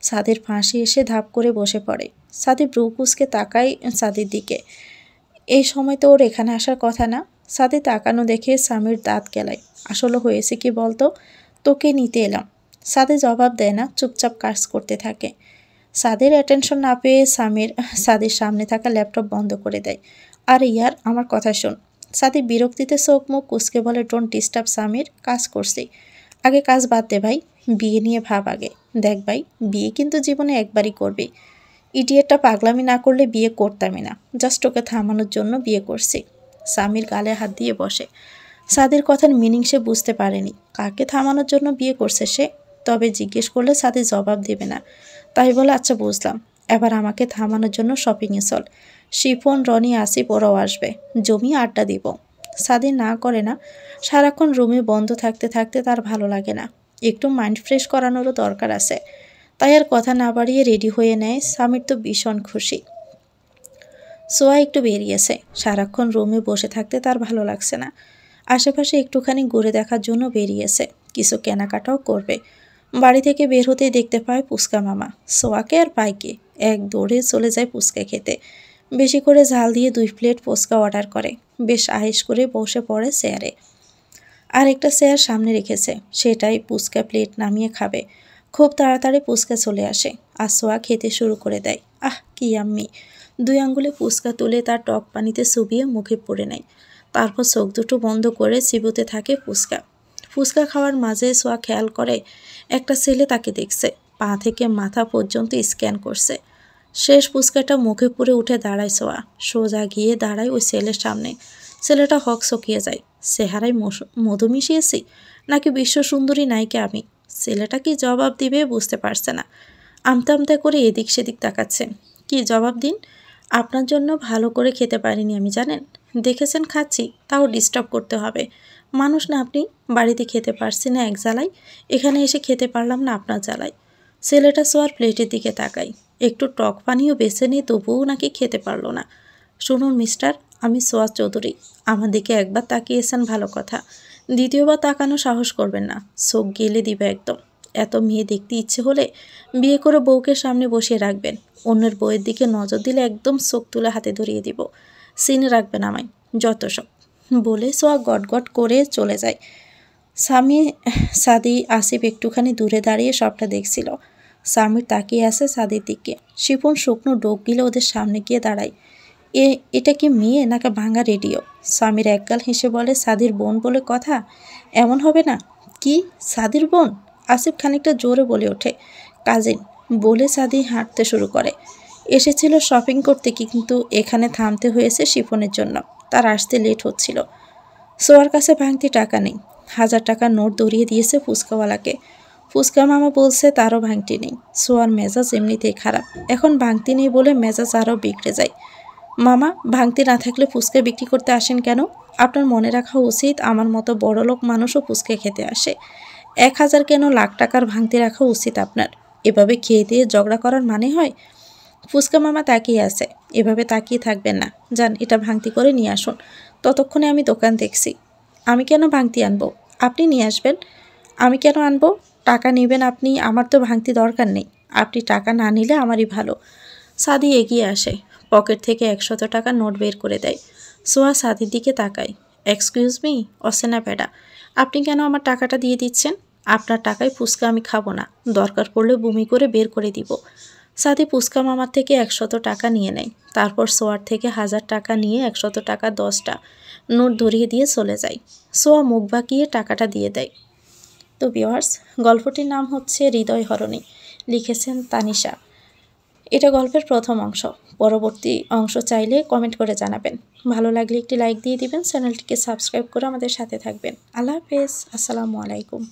সাদির ফাঁসি এসে ধাপ করে বসে পড়ে। সাদি ব্রু কুঁচকে তাকায় সাদির দিকে। এই সময় তো ওর এখানে আসার কথা না। সাদি তাকানো দেখে সামির দাঁত কেলায়। আসলে হয়েছে কি বলতো? তোকে নিতে এলাম। সাদি জবাব দেয় না, চুপচাপ কাজ করতে থাকে। সাদির অ্যাটেনশন না পেয়ে সামির সাদির সামনে থাকা ল্যাপটপ বন্ধ করে দেয়। আর ইয়ার, আমার কথা শোন। সাদি বিরক্তিতে চোখ মুখ কুঁচকে বলে, ডোন্ট ডিস্টার্ব সামির, কাজ করছি। আগে কাজ বাদ দে ভাই, বিয়ে নিয়ে ভাব আগে। দেখ ভাই, বিয়ে কিন্তু জীবনে একবারই করবি। ইডিয়েটটা পাগলামি না করলে বিয়ে করতামই না। জাস্ট ওকে থামানোর জন্য বিয়ে করছি। সামির গালে হাত দিয়ে বসে। সাদির কথার মিনিং সে বুঝতে পারেনি। কাকে থামানোর জন্য বিয়ে করছে সে? তবে জিজ্ঞেস করলে সাদি জবাব দেবে না। তাই বলে, আচ্ছা বুঝলাম, এবার আমাকে থামানোর জন্য শপিংয়ে চল। শিফন, রনি, আসিফ ওরাও আসবে। জমি আড্ডা দিব। সাদি না করে না। সারাক্ষণ রুমে বন্ধ থাকতে থাকতে তার ভালো লাগে না। একটু মাইন্ড ফ্রেশ করানোরও দরকার আছে। তাই আর কথা না বাড়িয়ে রেডি হয়ে নেয়। সামির তো ভীষণ খুশি। সোয়া একটু বেরিয়েছে। সারাক্ষণ রুমে বসে থাকতে তার ভালো লাগছে না। আশেপাশে একটুখানি ঘুরে দেখার জন্য বেরিয়েছে। কিছু কেনাকাটাও করবে। বাড়ি থেকে বের হতেই দেখতে পায় পুচকা মামা। সোয়াকে আর পাইকে এক দৌড়ে চলে যায় পুচকা খেতে। বেশি করে ঝাল দিয়ে 2 প্লেট ফুচকা অর্ডার করে। বেশ আয়েশ করে বসে পড়ে চেয়ারে। আর একটা চেয়ার সামনে রেখেছে, সেটাই পুচকা প্লেট নামিয়ে খাবে। খুব তাড়াতাড়ি পুচকা চলে আসে আর সোয়া খেতে শুরু করে দেয়। আহ, কি আম্মি! 2 আঙ্গুলে পুচকা তুলে তার টক পানিতে চুবিয়ে মুখে পুরে নেয়। তারপর চোখ দুটো বন্ধ করে চিবোতে থাকে ফুচকা। ফুচকা খাওয়ার মাঝে সোয়া খেয়াল করে একটা ছেলে তাকে দেখছে। পা থেকে মাথা পর্যন্ত স্ক্যান করছে। শেষ ফুচকাটা মুখে পুরে উঠে দাঁড়ায় সোয়া। সোজা গিয়ে দাঁড়ায় ওই ছেলের সামনে। ছেলেটা হকচকিয়ে যায়। চেহারায় মধু মিশিয়েছি নাকি বিশ্ব সুন্দরী নায়িকা আমি? ছেলেটা কি জবাব দিবে বুঝতে পারছে না। আমতা আমতা করে এদিক সেদিক তাকাচ্ছে। কি জবাব দিন? আপনার জন্য ভালো করে খেতে পারিনি আমি, জানেন? দেখেছেন খাচ্ছি, তাও ডিস্টার্ব করতে হবে। মানুষ না আপনি, বাড়িতে খেতে পারছি না এক জ্বালাই, এখানে এসে খেতে পারলাম না আপনার জ্বালাই। ছেলেটা সোয়ার প্লেটের দিকে তাকাই, একটু টক পানিও বেছে নিয়ে তবুও নাকি খেতে পারলো না। শুনুন মিস্টার, আমি সোয়া চৌধুরী, আমার দিকে একবার তাকিয়েছেন ভালো কথা, দ্বিতীয়বার তাকানো সাহস করবেন না, চোখ গেলে দিবে একদম। এত মেয়ে দেখতে ইচ্ছে হলে বিয়ে করে বউকে সামনে বসিয়ে রাখবেন, অন্যের বউয়ের দিকে নজর দিলে একদম চোখ তুলে হাতে ধরিয়ে দিব। সিনে রাখবেন আমায়, যত সব। বলে সোয়া গটগট করে চলে যায়। স্বামী, সাদি, আসিফ একটুখানি দূরে দাঁড়িয়ে সবটা দেখছিল। স্বামীর তাকিয়ে আছে সাদির দিকে। শিপন শুকনো ডোক গিলে ওদের সামনে গিয়ে দাঁড়ায়। এটা কি মেয়ে নাকি ভাঙা রেডিও? স্বামীর একগাল হেসে বলে, সাদির বোন বলে কথা, এমন হবে না? কি, সাদির বোন? আসিফ খানিকটা জোরে বলে ওঠে, কাজিন। বলে সাদি হাঁটতে শুরু করে। এসেছিল শপিং করতে, কিন্তু এখানে থামতে হয়েছে শিপনের জন্য, তার আসতে লেট হচ্ছিল। সোয়ার কাছে ভাঙতি টাকা নেই, 1000 টাকার নোট ধরিয়ে দিয়েছে ফুচকাওয়ালাকে। ফুচকা মামা বলছে তারও ভাঙতি নেই। সোয়ার মেজাজ এমনিতেই খারাপ, এখন ভাঙতি নেই বলে মেজাজ আরও বিগড়ে যায়। মামা, ভাঙতি না থাকলে ফুচকা বিক্রি করতে আসেন কেন? আপনার মনে রাখা উচিত আমার মতো বড়লোক মানুষও ফুচকা খেতে আসে। 1000 কেন, লাখ টাকার ভাঙতি রাখা উচিত আপনার। এভাবে খেয়ে দিয়ে ঝগড়া করার মানে হয়? ফুচকা মামা তাকিয়ে আছে। এভাবে তাকিয়ে থাকবেন না, যান এটা ভাঙতি করে নিয়ে আসুন, ততক্ষণে আমি দোকান দেখছি। আমি কেন ভাঙতি আনবো? আপনি নিয়ে আসবেন। আমি কেন আনবো? টাকা নেবেন আপনি, আমার তো ভাঙতি দরকার নেই। আপনি টাকা না নিলে আমারই ভালো। সাদি এগিয়ে আসে, পকেট থেকে 100 টাকা নোট বের করে দেয়। সোয়া সাদির দিকে তাকায়। এক্সকিউজ মি, অসেনা প্যাডা, আপনি কেন আমার টাকাটা দিয়ে দিচ্ছেন? আপনার টাকায় ফুচকা আমি খাবো না, দরকার পড়লে বমি করে বের করে দিব। সাদি ফুচকা মামার থেকে 100 টাকা নিয়ে নেয়। তারপর সোয়ার থেকে 1000 টাকা নিয়ে 100 টাকা 10টা নোট ধরিয়ে দিয়ে চলে যায়। সোয়া মুখ বাঁকিয়ে টাকাটা দিয়ে দেয়। তো ভিউয়ার্স, গল্পটির নাম হচ্ছে হৃদয় হরণী, লিখেছেন তানিশা। এটা গল্পের প্রথম অংশ। পরবর্তী অংশ চাইলে কমেন্ট করে জানাবেন। ভালো লাগলে একটি লাইক দিয়ে দিবেন, চ্যানেলটিকে সাবস্ক্রাইব করে আমাদের সাথে থাকবেন। আল্লাহ হাফেজ, আসসালামু আলাইকুম।